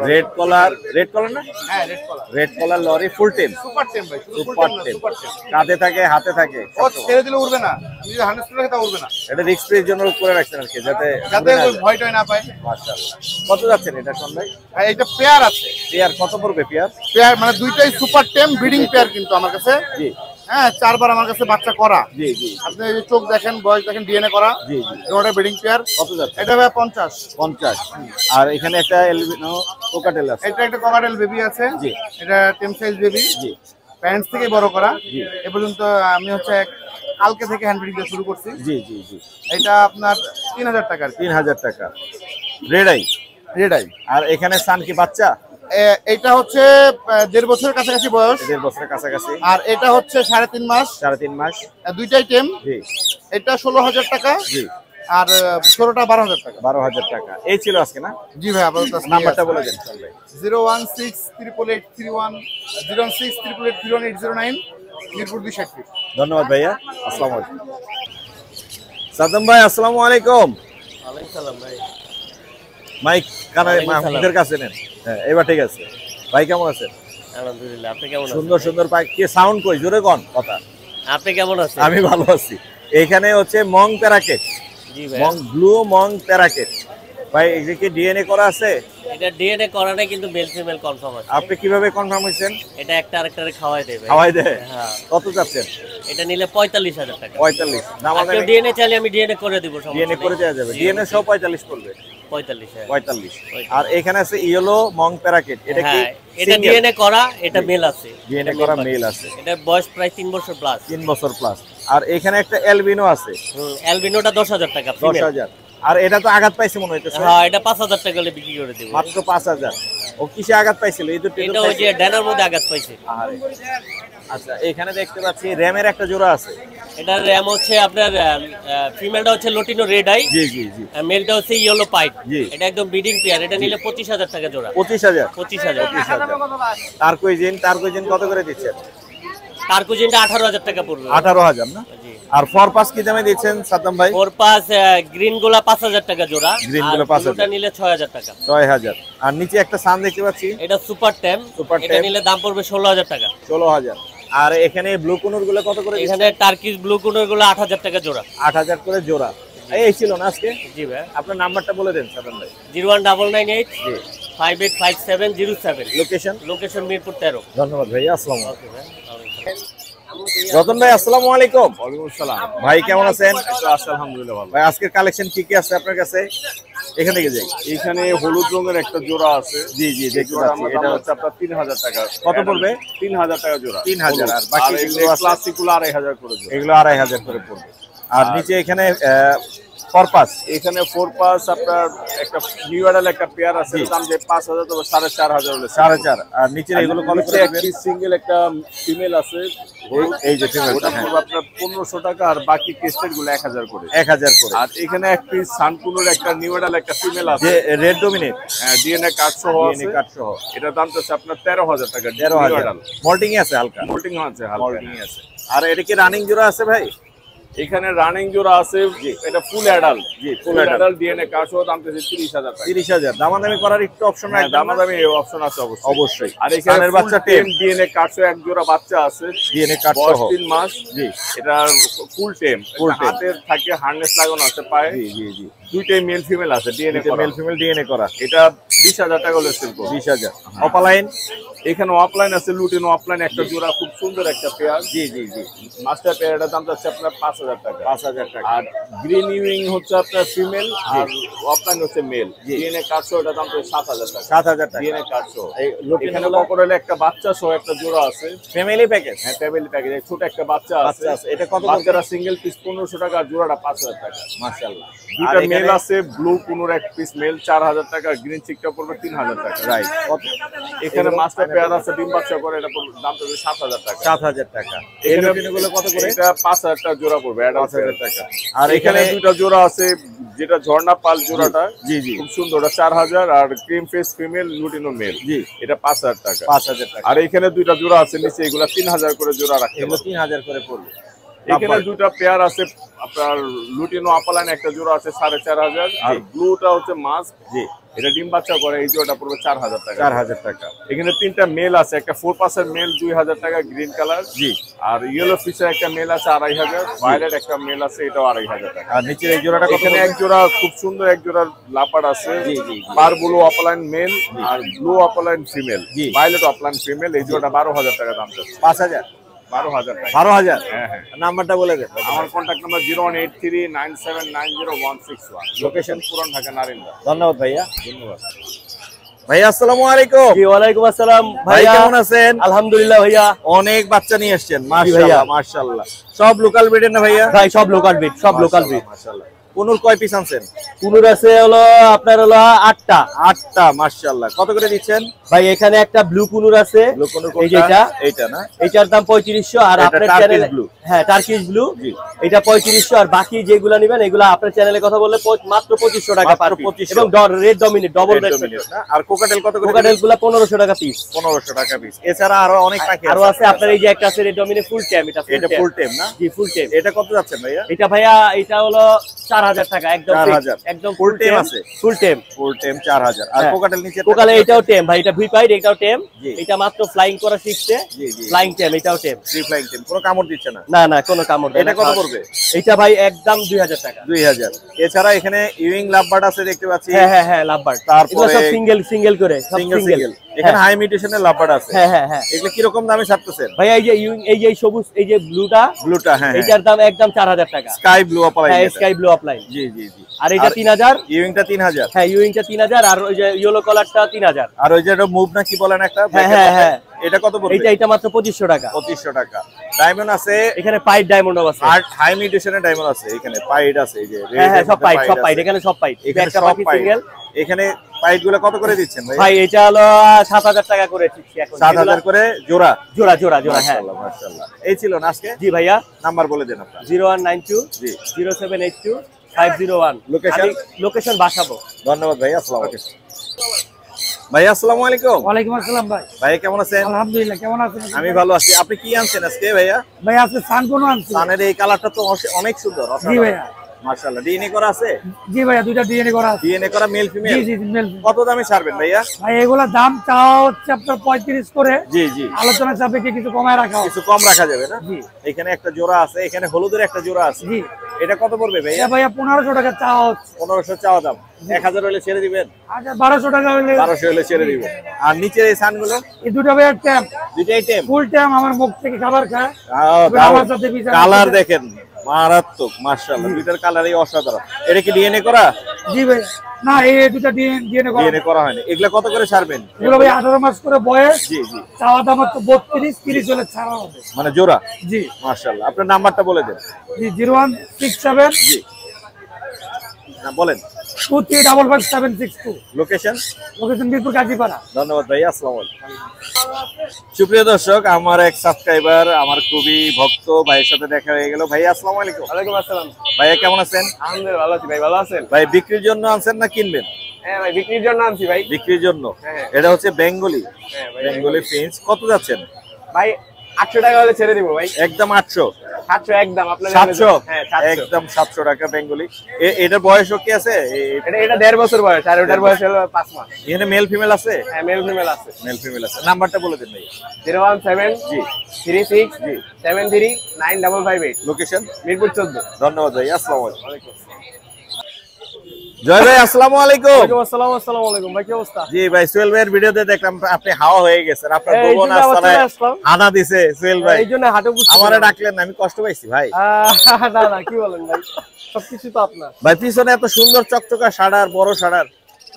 রেড কলার, রেড কলার না? হ্যাঁ, রেড কলার। রেড কলার লরি ফুল টেম। সুপার টেম ভাই, শুধু full সুপার টেম না, টেম। সুপার টেম। কাঁধে থাকে, হাতে থাকে। ও ছেড়ে দিলে উড়বে না, আপনি যদি 100 রাখে তা উড়বে না, এটা রিস্ক ফ্রির জন্য করে রাখছেন আর কি, যাতে যাতে ওই ভয়টাই না পায়। মাশাআল্লাহ। কত যাচ্ছেন এটা সোহান ভাই? আর এটা পেয়ার আছে। পেয়ার কত পড়বে পেয়ার? পেয়ার মানে দুইটাই সুপার টেম ব্রিডিং পেয়ার কিন্তু আমার কাছে। জি হ্যাঁ, 4 বার আমার কাছে বাচ্চা করা। জি জি আপনি এই যে চোখ দেখেন, বয়স দেখেন, ডিএনএ করা। জি জি। ওটা ব্রিডিং পেয়ার। কত যাচ্ছে? এটা ভাই 50। 50। আর এখানে একটা এলবিনো কোকাটেল আছে। এটা একটা কভারেল বেবি আছে। জি। এটা টেম সাইজ বেবি। জি প্যারেন্টস থেকে বড় করা। জি। এ পর্যন্ত আমি হচ্ছে কালকে থেকে হ্যান্ড ব্রিডিং শুরু করছি। জি জি জি। এটা আপনার 3000 টাকার। 3000 টাকা। Red eye. Red eye. আর এখানে সান কি বাচ্চা? এটা হচ্ছে 1.5 বছরের কাছাকাছি বয়স। 1.5 বছরের কাছাকাছি। আর এটা হচ্ছে 3.5 মাস। 3.5 মাস। দুইটাই টেম। জি এটা 16000 টাকা। জি। আর ছোটটা 12,000 টাকা। 12,000 টাকা। এই ছিল আজকে না? জি ভাই, আপাতত নাম্বারটা বলে দেন। 0168831 01688318009 মিরপুর 260। ধন্যবাদ ভাইয়া, আসসালামু আলাইকুম। সাদ্দাম ভাই আসসালামু আলাইকুম। ওয়ালাইকুম সালাম ভাই। মাইক মুখের কাছে নেন। হ্যাঁ, এবার ঠিক আছে। ভাই কেমন আছেন? আলহামদুলিল্লাহ, আপনি কেমন আছেন? সুন্দর সুন্দর পাখি। কি সাউন্ড কই? জোরে কোন কথা। আপনি কেমন আছেন? আমি ভালো আছি। এখানে হচ্ছে মং প্যারাকেট, জি ভাই। মং ব্লু মং প্যারাকেট। ভাই এটা কি ডিএনএ করা আছে? এটা ডিএনএ করা নাই, কিন্তু মেল ফিমেল কনফার্ম আছে। আপনি কিভাবে কনফার্ম হয়েছেন? এটা একটা আরেকটারে খাওয়াই দেবে। খাওয়াই দেয়? হ্যাঁ। কত যাচ্ছেন? এটা নিলে 45,000 টাকা। 45। আপনি ডিএনএ চাইলে আমি ডিএনএ করে দিব। ডিএনএ করে দেওয়া যাবে। ডিএনএ সহ 45 পড়বে। 45। 45। আর এখানে আছে ইয়েলো মং প্যারাকেট। এটা কি? এটা ডিএনএ করা, এটা মেল আছে। ডিএনএ করা মেল আছে। এটা বয়স প্রায় 3 বছর প্লাস। 3 বছর প্লাস। আর এখানে একটা অ্যালবিনো আছে। অ্যালবিনোটা 10,000 টাকা। 10,000। আর এটা তো আঘাত পাইছে মনে হইতেছে। হ্যাঁ, এটা 5,000 টাকা হলে বিক্রি করে দেব। মাত্র 5,000। ও কিসে আঘাত পাইছিল? এই দুটো। এটা ওই যে ডানার মধ্যে আঘাত পাইছে। আরে আচ্ছা, এখানে দেখতে পাচ্ছি র‍্যামের একটা জোড়া আছে। এটা র‍্যাম হচ্ছে আপনার ফিমেলটা হচ্ছে লটিনো রেড আই। জি জি জি। মেলটা হচ্ছে ইয়েলো পাইট। জি। এটা একদম ব্রিডিং পেয়ার। এটা নিলে 25,000 টাকা জোড়া। 25,000। 25,000। টার্কুইজিন কত করে দিচ্ছেন? টার্কুজিনটা 18,000 টাকা পড়বে। 18,000 না? জি। আর ফরপাস কি দামে দিচ্ছেন সাদ্দাম ভাই? ফরপাস গ্রিন গুলা 5,000 টাকা জোড়া। গ্রিন গুলো 5,000। এটা নিলে 6,000 টাকা। 6,000। আর নিচে একটা সান দেখতে পাচ্ছি। এটা সুপার ট্যাম। সুপার এটা ট্যাম। নিলে দাম পড়বে 16,000 টাকা। 16,000। আর এখানে ব্লু কুনুর গুলো কত করে দিচ্ছেন? এখানে টার্কিশ ব্লু কুনোর গুলো 8,000 টাকা জোড়া। 8,000 করে জোড়া। এই ছিল না আজকে? জি ভাই। আপনার নাম্বারটা বলে দেন সাদ্দাম ভাই। 01998 জি। 585707। লোকেশন? লোকেশন মিরপুর 13। ধন্যবাদ ভাই, আসসালামু আলাইকুম। ওকে ভাই। রতন ভাই আসসালামু আলাইকুম। ওয়ালাইকুম আসসালাম। ভাই কেমন আছেন? আলহামদুলিল্লাহ ভালো। ভাই আজকের কালেকশন কি কি আছে আপনার কাছে? এখান থেকে যাই। এখানে হলুদ রঙের একটা জোড়া আছে। জি জি, দেখতে পাচ্ছি। এটা হচ্ছে আপনার 3,000 টাকা। কত পড়বে? 3,000 টাকা জোড়া। 3,000। আর বাকি যেগুলো আছে ক্লাসিকগুলো 2,500 করে জোড়া। এগুলো 2,500 করে পড়বে। আর নিচে এখানে পরপাস। এখানে 4 আপনার একটা নিউ অ্যাডাল একটা পেয়ার আছে, দাম যে 5,000 তবে 4,500 হলে 4,500। আর নিচে এগুলো কত করে এক পিস সিঙ্গেল একটা ফিমেল আছে। এই যে ফিমেল, ওটা পড়বে আপনার 1,500 টাকা। আর বাকি কেস্টের গুলো 1,000 করে। 1,000 করে। আর এখানে এক পিস সানকুনোর একটা নিউ অ্যাডাল একটা ফিমেল আছে, যে রেড ডোমিনেট, ডিএনএ কার্ড সহ আছে। ডিএনএ কার্ড সহ। এটা দাম হচ্ছে আপনার 13,000 টাকা। 13,000। মল্টিং এ আছে হালকা। মোল্টিং আছে, মল্টিং এ আছে। আর এটা কি রানিং জোড়া আছে ভাই? এখানে রানিং জোড়া আছে। এটা ফুল অ্যাডাল। জি, ফুল অ্যাডাল। ডিএনএ কার্ড সহ দাম হচ্ছে 30,000 টাকা। 30,000। দামাদামি করার একটু অপশন হ্যাঁ, রাখবেন? দামাদামি অপশন আছে অবশ্যই। অবশ্যই। আর এখানে কানের বাচ্চা টেম ডিএনএ কার্ড সহ এক জোড়া বাচ্চা আছে। ডিএনএ কার্ড বয়স সহ। 3 মাস। জি। এটা ফুল টেম। Full tame। হাতের থাকে হার্নেস লাগানো আছে পায়ে। জি জি জি। দুইটাই মেল ফিমেল আছে ডিএনএ করা। মেল ফিমেল ডিএনএ করা। এটা 20,000 টাকা হলে সেল করব। 20,000। অপালাইন? এখানে অফলাইন আছে, লুটিনো অফলাইন একটা জোড়া, খুব সুন্দর একটা পেয়ার। জি জি জি। মাস্টার পেয়ারটার দাম যাচ্ছে আপনার 5,000 টাকা। 5,000 টাকা। আর গ্রিন ইউইং হচ্ছে আপনার ফিমেল, আর অফলাইন হচ্ছে মেল। জি। ডিএনএ কার্ড সহ এটা দাম তো 7,000 টাকা। 7,000 টাকা। ডিএনএ কার্ড সহ। এই এখানে লটিনো ককরেলে একটা বাচ্চা সহ একটা জোড়া আছে। Family package? হ্যাঁ, ফ্যামিলি প্যাকেজ। ছোট একটা বাচ্চা আছে। এটা কত? বাচ্চারা সিঙ্গেল পিস 1,500 টাকা, আর জোড়াটা 5,000 টাকা। মাশাআল্লাহ। দুইটা মেল আছে, ব্লু কুনুর এক পিস মেল 4,000 টাকা, গ্রিন চিকটা পড়বে 3,000 টাকা। রাইট। কত? এখানে মাস্টার পেয়ার আছে, ডিম বাচ্চা করে, এটা পড়বে দাম পড়বে 7,000 টাকা। 7,000 টাকা। এই এখানে লটিনোগুলো কত করে? এটা 5,000 টাকা জোড়া পড়বে, অ্যাডাল্ট 5,000 টাকা। আর এখানে দুইটা জোড়া আছে, যেটা ঝর্ণা পাল জোড়াটা জি জি খুব সুন্দর, ওটা 4,000। আর cream face female lutino male, জি, এটা 5,000 টাকা। 5,000 টাকা। আর এখানে দুইটা জোড়া আছে নিচে, এগুলা 3,000 করে জোড়া রাখতে এগুলো পারবে। 3,000 করে পড়বে। এখানে দুইটা পেয়ার আছে আপনার, লুটিনো আপালাইন একটা জোড়া আছে 4,500। আর ব্লুটা হচ্ছে মাস্ক, জি, এটা ডিম বাচ্চা করে, এই জোড়াটা পড়বে 4,000 টাকা। 4,000 টাকা। এখানে তিনটা মেল আছে, একটা 4 মেল 2,000 টাকা গ্রিন কালার। জি। আর ইয়েলো ফিশার একটা মেল আছে 2,500। ভায়োলেট একটা মেল আছে, এটাও 2,500 টাকা। আর নিচের এই জোড়াটা কত? এখানে এক জোড়া খুব সুন্দর এক জোড়া লাপার আছে, জি, জি, জি। পার ব্লু অপলাইন মেল আর ব্লু অপলাইন ফিমেল, জি। ভায়োলেট অপলাইন ফিমেল, এই জোড়াটা 12,000 টাকা দাম যাচ্ছে। 5,000? 12,000 টাকা। 12,000? হ্যাঁ হ্যাঁ। নাম্বারটা বলে দেন। আমার কন্ট্যাক্ট নাম্বার 01839790161। লোকেশন পুরান ঢাকা, নারিন্দা। ধন্যবাদ ভাইয়া। ধন্যবাদ ভাইয়া আসসালামু আলাইকুম। জি, ওয়ালাইকুম আসসালাম ভাই ভাইয়া। কেমন আছেন? আলহামদুলিল্লাহ ভাইয়া। অনেক বাচ্চা নিয়ে এসেছেন, ভাইয়া। মাশাআল্লাহ মাশাআল্লাহ। সব লোকাল ব্রিডের না ভাইয়া? ভাই সব লোকাল ব্রিড, সব লোকাল ব্রিড। মাশাআল্লাহ। কোনুর কয় পিস আনছেন? কুনুর আছে হলো আপনার হলো 8টা। 8টা, মাশাআল্লাহ। কত করে দিচ্ছেন ভাই এখানে একটা ব্লু কুনুর আছে, ব্লু কোনুর এই যে এটা, এইটা না, এটার দাম 3500। আর এটা আপনার টার্কিশ চ্যানেলে ব্লু। হ্যাঁ টার্কিশ ব্লু, জি। এটা 3500। আর বাকি যেগুলা নেবেন এগুলা আপনার চ্যানেলে কথা বললে মাত্র 2500 টাকা পার মাত্র পিস। 2500 এবং রেড ডমিনেট ডবল রেড না। আর কোকাটেল কত করে? কোকাটেল গুলা 1500 টাকা পিস। 1500 টাকা পিস। এছাড়া আরো অনেক পাখি আরো আছে আপনার এই যে একটা আছে রেড ডমিনেট ফুল টাইম, এটা এটা ফুল টেম না? জি ফুল টাইম। এটা কত যাচ্ছেন ভাইয়া? এটা ভাইয়া এটা হলো 4000 টাকা একদম 4000 একদম ফুল টেম আছে, ফুল টাইম। ফুল টেম 4000। আর হ্যাঁ। কোকাটেল নিচে কোকালে এটাও টেম ভাই, এটা ভি পাইড, এটাও টেম। জি। এটা মাত্র ফ্লাইং করা শিখছে, জি জি, ফ্লাইং টেম, এটাও টেম। ফ্রি ফ্লাইং টেম, কোনো কামড় দিচ্ছে না। না না কোনো কামড় দেয় না। এটা কত পড়বে? এটা ভাই একদম 2000 টাকা। 2000। এছাড়া এখানে ইউইং লাভবার্ড আছে দেখতে পাচ্ছি। হ্যাঁ হ্যাঁ হ্যাঁ লাভবার্ড। তারপরে এগুলো সব সিঙ্গেল সিঙ্গেল করে, সব সিঙ্গেল সিঙ্গেল। সিঙ্গেল। এখানে হাই মিউটেশনের লাভবার্ড আছে। হ্যাঁ হ্যাঁ হ্যাঁ। এগুলো কি রকম দামে ছাড়তেছেন? ভাই এই যে এই যে সবুজ এই যে ব্লুটা, ব্লুটা, হ্যাঁ এটার দাম একদম 4000 টাকা। Sky blue opaline. হ্যাঁ স্কাই ব্লু অফলাইন। জি জি জি। আর এটা 3000। ইউইংটা 3000। হ্যাঁ ইউইংটা 3000। আর ওই যে ইয়েলো কালারটা 3000। আর ওই যে এটা মুভ না কি বলেন একটা, হ্যাঁ হ্যাঁ হ্যাঁ। এটা কত পড়বে? এটা মাত্র 2500 টাকা। 2500 টাকা। ডায়মন্ড আছে এখানে পাইড ডায়মন্ড আছে। আর হাই মিউটেশনের ডায়মন্ড আছে। এখানে পাইড আছে, এই যে হ্যাঁ হ্যাঁ সব পাইড সব পাইড, এখানে সব পাইড। এখানে একটা সব বাকি পাইড। সিঙ্গেল। এখানে পাইড গুলো কত করে দিচ্ছেন ভাই? ভাই এটা হলো 7000 টাকা করে দিচ্ছি এখন। 7000 করে জোড়া। জোড়া জোড়া জোড়া। হ্যাঁ মাশাআল্লাহ মাশাআল্লাহ। এই ছিল না আজকে? জি ভাইয়া। নাম্বার বলে দেন আপনার। 0192 জি। 0782 501। লোকেশন? লোকেশন বাসাবো। ধন্যবাদ ভাই, আসসালামু আলাইকুম। ভাই আসসালামু আলাইকুম। ওয়ালাইকুম আসসালাম ভাই। ভাই কেমন আছেন? আলহামদুলিল্লাহ, কেমন আছেন? আমি ভালো আছি। আপনি কি আনছেন আজকে ভাইয়া? ভাই আজকে সানকোনো আনছি। সানের এই কালারটা তো অনেক সুন্দর। জি ভাইয়া। মাশাআল্লাহ। ডিএনএ করা আছে? জি ভাইয়া, দুইটা ডিএনএ করা আছে। ডিএনএ করা মেল জি ফিমেল? জি মেল। কত দামে ছাড়বেন ভাইয়া? ভাই এগুলা দাম চাওয়া হচ্ছে আপনার 35 করে। জি জি। আলোচনা সাপেক্ষে কিছু কমায় রাখা হবে। কিছু কম রাখা যাবে না? জি। এখানে একটা জোড়া আছে, এখানে হলুদের একটা জোড়া আছে। জি। এটা কত পড়বে ভাইয়া? এটা ভাইয়া 1500 টাকা চাওয়া হচ্ছে। 1500 চাওয়া দাম। 1000 হলে ছেড়ে দিবেন? আচ্ছা 1200 টাকা হলে 1200 হলে ছেড়ে দিবেন। আর নিচের এই সানগুলো? এই দুটো ভাইয়া ট্যাম, দুইটাই টেম? ফুল ট্যাম, আমার মুখ থেকে খাবার খায়। আমার সাথে বিচার কালার দেখেন মারাত্মক, মাশাআল্লাহ। দুইটার কালারই অসাধারণ। এটা কি ডিএনএ করা? জি ভাই। না এই দুটো ডিএনএ করা। ডিএনএ করা হয়নি। এগুলা কত করে ছাড়বেন? এগুলো ভাই 18 মাস করে বয়স। জি জি। চাওয়া দাম হচ্ছে 32, 30 হলে ছাড়া হবে। মানে জোড়া? জি মাশাআল্লাহ। আপনার নাম্বারটা বলে দেন। জি 0167 জি না বলেন। 23555762। লোকেশন? লোকেশন মিরপুর গাজীপাড়া। ধন্যবাদ ভাই, আসসালামু আলাইকুম। সুপ্রিয় দর্শক, আমার এক সাবস্ক্রাইবার, আমার খুবই ভক্ত ভাইয়ের সাথে দেখা হয়ে গেল। ভাই আসসালামু আলাইকুম। ওয়ালাইকুম আসসালাম। ভাইয়া কেমন আছেন? আলহামদুলিল্লাহ ভালো আছি ভাই, ভালো আছেন? ভাই বিক্রির জন্য আনছেন না কিনবেন? হ্যাঁ ভাই বিক্রির জন্য আনছি ভাই। বিক্রির জন্য। হ্যাঁ। এটা হচ্ছে বেঙ্গলি। হ্যাঁ ভাই। Bengali Finch. কত যাচ্ছেন ভাই 800 টাকা হলে ছেড়ে দিব ভাই। একদম? 800? 700 একদম আপনার। 700? হ্যাঁ 700 একদম 700 টাকা বেঙ্গলি। এটার বয়সও কি আছে? এটা 1.5 বছর বয়স, আর ওটার বয়স হলো 5 মাস। এখানে মেল ফিমেল আছে? হ্যাঁ মেল ফিমেল আছে। মেল ফিমেল আছে। নাম্বারটা বলে দেন ভাই। 017 জি 36 জি। 73 9558। লোকেশন? মিরপুর 14। ধন্যবাদ ভাই, আসসালামু আলাইকুম। জয় ভাই আসসালামু আলাইকুম। ওয়ালাইকুম আসসালাম। আসসালামু আলাইকুম ভাই, কি অবস্থা? জি ভাই, সোহেল ভাইয়ের ভিডিওতে দেখলাম আপনি হাওয়া হয়ে গেছেন। আপনার এই ভুবন জন্য আবার আস্তানায় চলে আসলাম। হানা দিছে সোহেল ভাই। এই জন্য হাঁটু বুঝতে আমারে ডাকলেন না, আমি কষ্ট পাইছি ভাই। না না কি বলেন ভাই, সবকিছু তো আপনার। ভাই পিছনে এত সুন্দর চকচকা শাড়ার, বড় শাড়ার,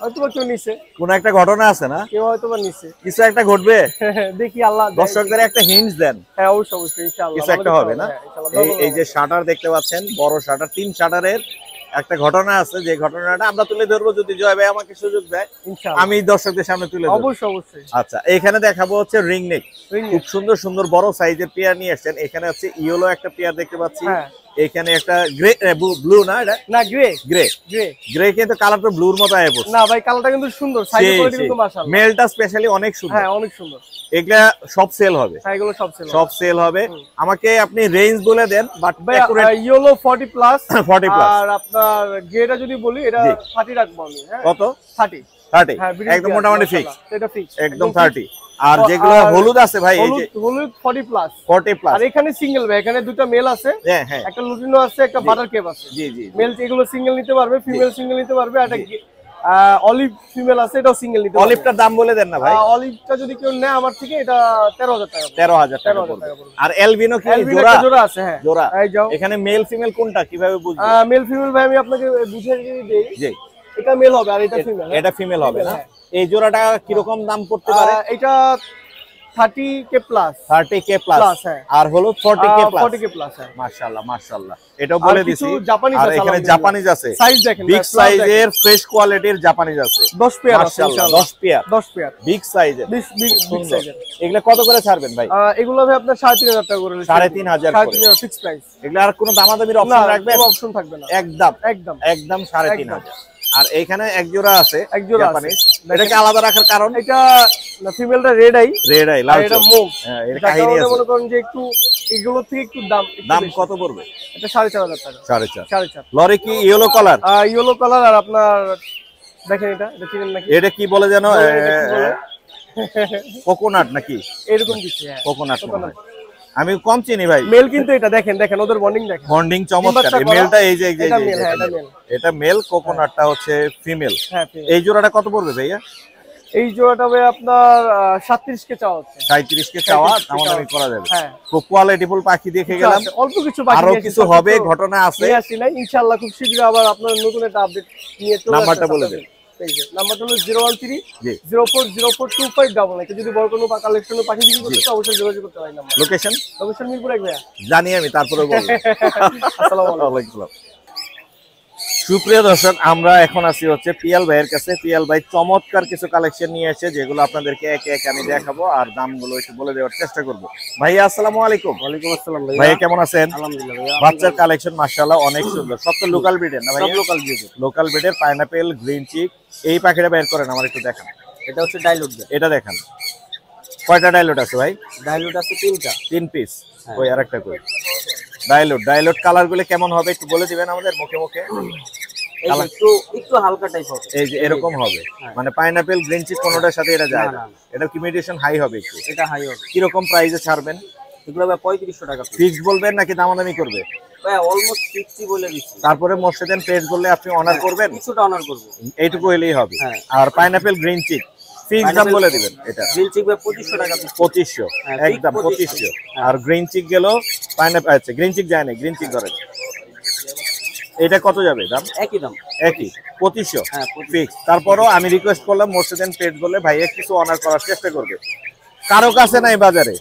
হয়তো কেউ নিছে, কোন একটা ঘটনা আছে না? কেউ হয়তো বা নিছে। কিছু একটা ঘটবে। দেখি আল্লাহ দেয়। দর্শকদের একটা হিন্টস দেন। হ্যাঁ অবশ্যই অবশ্যই ইনশাআল্লাহ কিছু একটা হবে না? এই যে শাটার দেখতে পাচ্ছেন, বড় শাটার, 3 শাটারের একটা ঘটনা আছে, যে ঘটনাটা আমরা তুলে ধরবো যদি জয় ভাই আমাকে সুযোগ দেয়। ইনশাআল্লাহ আমি দর্শকদের সামনে তুলে ধরবো। অবশ্যই অবশ্যই। আচ্ছা, এখানে দেখাবো হচ্ছে রিং নেক। খুব সুন্দর সুন্দর বড় সাইজের পেয়ার নিয়ে আসছেন। এখানে হচ্ছে ইয়েলো একটা পেয়ার দেখতে পাচ্ছি। হ্যাঁ। এখানে একটা গ্রে, ব্লু না, এটা না গ্রে গ্রে। গ্রে গ্রে কিন্তু কালার তো ব্লুর মতো আয় পড়ছে। না ভাই, কালারটা কিন্তু সুন্দর, সাইজ কোয়ালিটি কিন্তু মাশাআল্লাহ। মেলটা স্পেশালি অনেক সুন্দর। হ্যাঁ অনেক সুন্দর। এগুলা সব সেল হবে? হ্যাঁ এগুলো সব সেল। সব সেল হবে। আমাকে আপনি রেঞ্জ বলে দেন, বাট ভাই ইয়েলো 40 প্লাস 40 প্লাস। আর আপনার গ্রেটা যদি বলি এটা 30 রাখবো আমি। হ্যাঁ কত? 30 30? হ্যাঁ একদম মোটামুটি ফিক্স। এটা ফিক্স একদম 30। আর যেগুলো হলুদ আছে ভাই, এই যে হলুদ 40 প্লাস। 40 প্লাস। আর এখানে সিঙ্গেল ভাই, এখানে দুটো মেল আছে। হ্যাঁ হ্যাঁ। একটা লুটিনো আছে, একটা বাটার কেপ আছে। জি জি। মেল এগুলো সিঙ্গেল নিতে পারবে, ফিমেল সিঙ্গেল নিতে পারবে। আর একটা অলিভ ফিমেল আছে, এটাও সিঙ্গেল নিতে পারবে। অলিভটার দাম বলে দেন না ভাই। অলিভটা যদি কেউ নেয় আমার থেকে, এটা 13000 টাকা। 13000 টাকা 13,000 পড়বে। টাকা পড়বে। আর এলবিনো কি অ্যালবিনো জোড়া? একটা জোড়া আছে। হ্যাঁ জোড়া। এই যাও। এখানে মেল ফিমেল কোনটা কিভাবে বুঝবো? মেল ফিমেল ভাই আমি আপনাকে বুঝিয়ে দিই। জি। এটা মেল হবে আর এটা ফিমেল। এটা ফিমেল হবে না? এই জোড়াটা কি রকম দাম পড়তে পারে? এটা 30k plus 30k plus Plus, হ্যাঁ। আর হলো 40k প্লাস 40k প্লাস হ্যাঁ মাশাআল্লাহ মাশাআল্লাহ এটাও বলে কিছু দিছি জাপানিজ আর আছে এখানে আলহামদুলিল্লাহ। জাপানিজ আছে সাইজ দেখেন বিগ সাইজের ফ্রেশ কোয়ালিটির জাপানিজ আছে 10 পেয়ার আছে মাশাআল্লাহ ইনশাআল্লাহ 10 পেয়ার 10 পেয়ার বিগ সাইজের বিগ সাইজের এগুলা কত করে ছাড়বেন ভাই এগুলো ভাই আপনার 3500 টাকা করে 3500 করে। 3500 ফিক্স প্রাইস এগুলা আর কোনো দামাদামির না অপশন রাখবেন কোনো অপশন থাকবে না একদম একদম একদম 3500 আর এইখানে এক জোড়া আছে এক জোড়া আছে। জাপানিজ এটাকে আলাদা রাখার কারণ এটা ফিমেলটা রেড আই রেড আই আর লাল এটা চোখ। মুখ হ্যাঁ এর যার কাহিনী কারণে আছে মনে করেন যে একটু এগুলো থেকে একটু দাম দাম কত পড়বে এটা 4500 টাকা 4.5 4.5 লরি কি ইয়েলো কালার ইয়েলো কালার আর আপনার দেখেন এটা চিনেন নাকি এটা কি বলে জানো এটা কি বলে? কোকোনাট নাকি এরকম কিছু হ্যাঁ কোকোনাট আমি কম চিনি ভাই মেল কিন্তু এটা দেখেন ওদের বন্ডিং দেখেন বন্ডিং চমৎকার বাচ্চা এই করা। মেলটা এই যে এই যে এটা এই যে, মেল হ্যাঁ এটা মেল এটা মেল কোকোনাটটা হচ্ছে ফিমেল হ্যাঁ এই জোড়াটা কত পড়বে ভাইয়া এই জোড়াটা ভাই আপনার 37 কে চাওয়া হচ্ছে 37 কে চাওয়া 37 কে আমাদের চাওয়া। করা যাবে হ্যাঁ খুব কোয়ালিটিফুল পাখি দেখে গেলাম অল্প কিছু বাকি আরো নিয়ে কিছু এসেছি, হবে সব কিছু ঘটনা আছে নিয়ে আসি নাই ইনশাআল্লাহ খুব শীঘ্রই আবার আপনার নতুন একটা আপডেট নিয়ে চলে নাম্বারটা আসছে বলে আপনাদের। দেন। এই যে নাম্বারটা হলো 013 জি 04042599 যদি বড় কোনো কালেকশন পাখি বিক্রি করতে চাও অবশ্যই যোগাযোগ করতে পারেন নাম্বার লোকেশন লোকেশন মিরপুর এক ভাইয়া জানি আমি তারপরে বলবো আসসালামু আলাইকুম ওয়ালাইকুম আসসালাম। সুপ্রিয় দর্শক আমরা এখন আছি হচ্ছে পিয়াল ভাইয়ের কাছে পিয়াল ভাই চমৎকার কিছু কালেকশন নিয়ে এসে যেগুলো আপনাদেরকে একে একে আমি দেখাবো আর দামগুলো একটু বলে দেওয়ার চেষ্টা করব ভাইয়া আসসালামু আলাইকুম ওয়ালাইকুম আসসালাম ভাইয়া কেমন আছেন আলহামদুলিল্লাহ ভাইয়া বাচ্চার কালেকশন মাশাআল্লাহ অনেক সুন্দর সব তো লোকাল ব্রিডের না সব ভাইয়া লোকাল দিয়ে লোকাল ব্রিডের পাইনাপেল গ্রিন চিক এই পাখিটা বের করেন আমার একটু দেখান এটা হচ্ছে ডাইলুট এটা দেখান কয়টা ডাইলুট আছে ভাই ডাইলুট আছে তিনটা 3 পিস ওই আরেকটা কই ডাইলুট কালার গুলো কেমন হবে একটু বলে দিবেন আমাদের মুখে মুখে একটু হালকা টাইপ হবে এই যে এরকম হবে মানে পাইনাপেল গ্রিন চিক কোনোটার সাথে এটা যায় না না। এটা কি মিডিয়েশন হাই হবে একটু এটা হাই হবে কি রকম প্রাইসে ছাড়বেন এগুলো ভাই 3500 টাকা ফিক্স বলবেন নাকি দামাদামি করবে ভাই অলমোস্ট 60 বলে দিচ্ছি তারপরে মোর্শেদেন পেজ বললে আপনি অনার করবেন কিছুটা অনার করব এইটুকু হলেই হবে হ্যাঁ। আর পাইনাপেল গ্রিন চিক ফিক্স দাম বলে দিবেন এটা গ্রিল চিক ভাই 2500 টাকা 2500 হ্যাঁ, একদম 2500 2500 আর গ্রিন চিক গেল পাইনাপেল আচ্ছা গ্রিন চিক যায় না গ্রিন চিক ধরেন এটা কত যাবে দাম একই দাম একই 2500 হ্যাঁ ফিক্স তারপরও আমি রিকোয়েস্ট করলাম মোর্শেদেন পেজ বলে ভাইয়া কিছু অনার করার চেষ্টা করবে কারো কাছে নাই বাজারে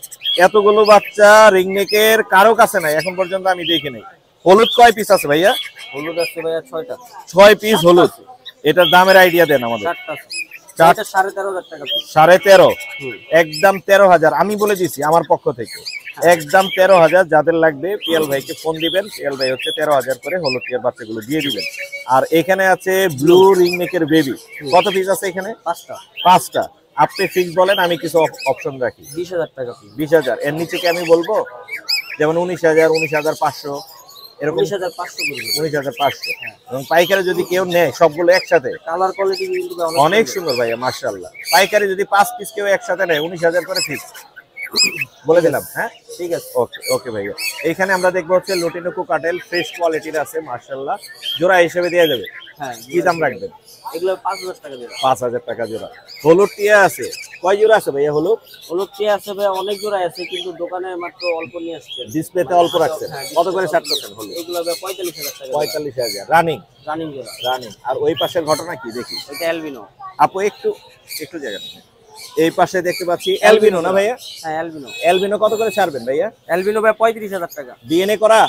এতগুলো বাচ্চা রিংনেকের কারো কাছে নাই এখন পর্যন্ত আমি দেখি নাই হলুদ কয় পিস আছে ভাইয়া হলুদ আছে ভাইয়া 6টা 6 পিস হলুদ এটার দামের আইডিয়া দেন আমাদের 4টা আছে চার- এটা 13500 টাকা পিস 13.5 একদম 13,000 আমি বলে দিছি আমার পক্ষ থেকে একদম 13,000 যাদের লাগবে পিএল ভাইকে ফোন দিবেন পিএল ভাই হচ্ছে 13,000 করে হলুদ টিয়ার বাচ্চাগুলো দিয়ে দিবেন আর এখানে আছে ব্লু রিংনেকের বেবি কত পিস আছে এখানে 5টা আপনি ফিক্স বলেন আমি কিছু অপশন রাখি 20000 টাকা পিস 20,000 এর নিচে কি আমি বলবো যেমন 19,000 19,500 এরকম 19500 করে 19,500 এবং পাইকারি যদি কেউ নেয় সবগুলো একসাথে কালার কোয়ালিটি কিন্তু অনেক সুন্দর ভাইয়া মাশাআল্লাহ পাইকারি যদি 5 পিস কেউ একসাথে নেয় 19,000 করে ফিক্স বলে দিলাম হ্যাঁ ঠিক আছে ওকে ওকে ভাইয়া এইখানে আমরা দেখবো হচ্ছে লুটিনোকো কাটেল ফ্রেশ কোয়ালিটির আছে মাশাআল্লাহ জোড়া হিসেবে দেওয়া যাবে হ্যাঁ কি দাম রাখবেন এগুলো 5000 টাকা দেবে 5,000 টাকা জোড়া হলুদ টিয়া আছে কয় জোড়া আছে ভাইয়া হলুদ হলুদ কে আছে ভাই অনেক জোড়া আছে কিন্তু দোকানে মাত্র অল্প নিয়ে আসছে ডিসপ্লেতে অল্প রাখছেন কত করে ছাড়তেছেন হলুদ এগুলো ভাই 45000 টাকা 45,000 রানিং রানিং জোড়া রানিং আর ওই পাশের ঘটনা কি দেখি এটা অ্যালবিনো আপু একটু একটু জায়গা নেন। এই পাশে দেখতে পাচ্ছি অ্যালবিনো না ভাইয়া হ্যাঁ অ্যালবিনো অ্যালবিনো কত করে ছাড়বেন ভাইয়া অ্যালবিনো ভাই 35000 টাকা ডিএনএ করা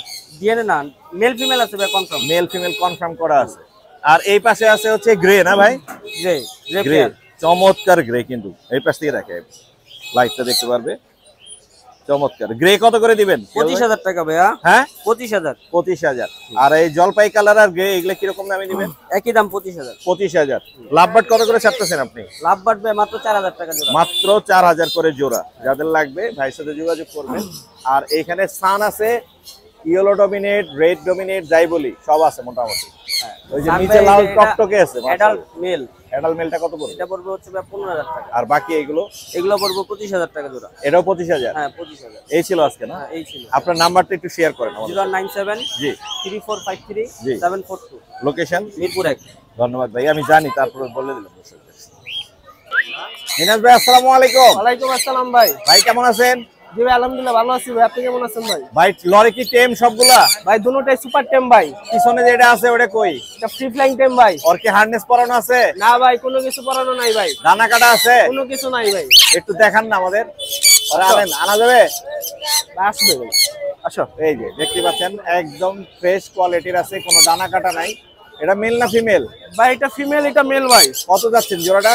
ডিএনএ না মেল ফিমেল আছে ভাই কনফার্ম মেল ফিমেল কনফার্ম করা আছে আর এই পাশে আছে হচ্ছে গ্রে না ভাই গ্রে গ্রে চমৎকার গ্রে কিন্তু এই পাশ থেকে রাখে লাইটটা দেখতে পারবে চমৎকার গ্রে কত করে দিবেন 25000 টাকা ভাইয়া হ্যাঁ 25000 25,000 আর এই জলপাই কালার আর গ্রে এগুলো কিরকম দামে দিবেন একই দাম 25000 25,000 লাভবাট কত করে ছাড়তেছেন আপনি লাভ বাট ভাই মাত্র 4000 টাকা জোড়া মাত্র 4,000 করে জোড়া যাদের লাগবে ভাইয়ের সাথে যোগাযোগ করবেন আর এখানে সান আছে ইয়েলো ডমিনেট রেড ডমিনেট যাই বলি সব আছে মোটামুটি ওই যে সান নিচে ভাই লাল এটা- টকটকে আছে অ্যাডাল্ট মেল অ্যাডাল মেলটা কত পড়বে এটা পড়বে হচ্ছে ভাই 15000 টাকা আর বাকি এগুলো এগুলো পড়বে 25000 টাকা জোড়া এটাও 25,000 হ্যাঁ 25000 এই ছিল আজকে না হ্যাঁ এই ছিল আপনার নাম্বারটা একটু শেয়ার করেন আমাদের 097 জি 3453 জি। 742 লোকেশন মিরপুর 1 ধন্যবাদ ভাই আমি জানি তারপরে বলে দিলাম মিনাজ ভাই আসসালামু আলাইকুম ওয়ালাইকুম আসসালাম ভাই ভাই কেমন আছেন জি ভাই আলহামদুলিল্লাহ ভালো আছি ভাই আপনি কেমন আছেন ভাই ভাই লরি কি টেম সবগুলা ভাই দুটোটাই সুপার টেম ভাই পিছনে যেটা আছে ওটা কই এটা ফ্রি ফ্লাইং টেম ভাই ওর কি হার্নেস পরানো আছে না ভাই কোনো কিছু পড়ানো নাই ভাই দানা কাটা আছে কোনো কিছু নাই ভাই একটু দেখান না আমাদের ওরা আনেন, আনা যাবে? আসবে ভাই। আসো, এই যে দেখতে পাচ্ছেন একদম ফ্রেশ কোয়ালিটির আছে, কোনো ডানা কাটা নাই। এটা মেল না ফিমেল? ভাই এটা ফিমেল, এটা মেল ভাই। কত যাচ্ছেন জোড়াটা?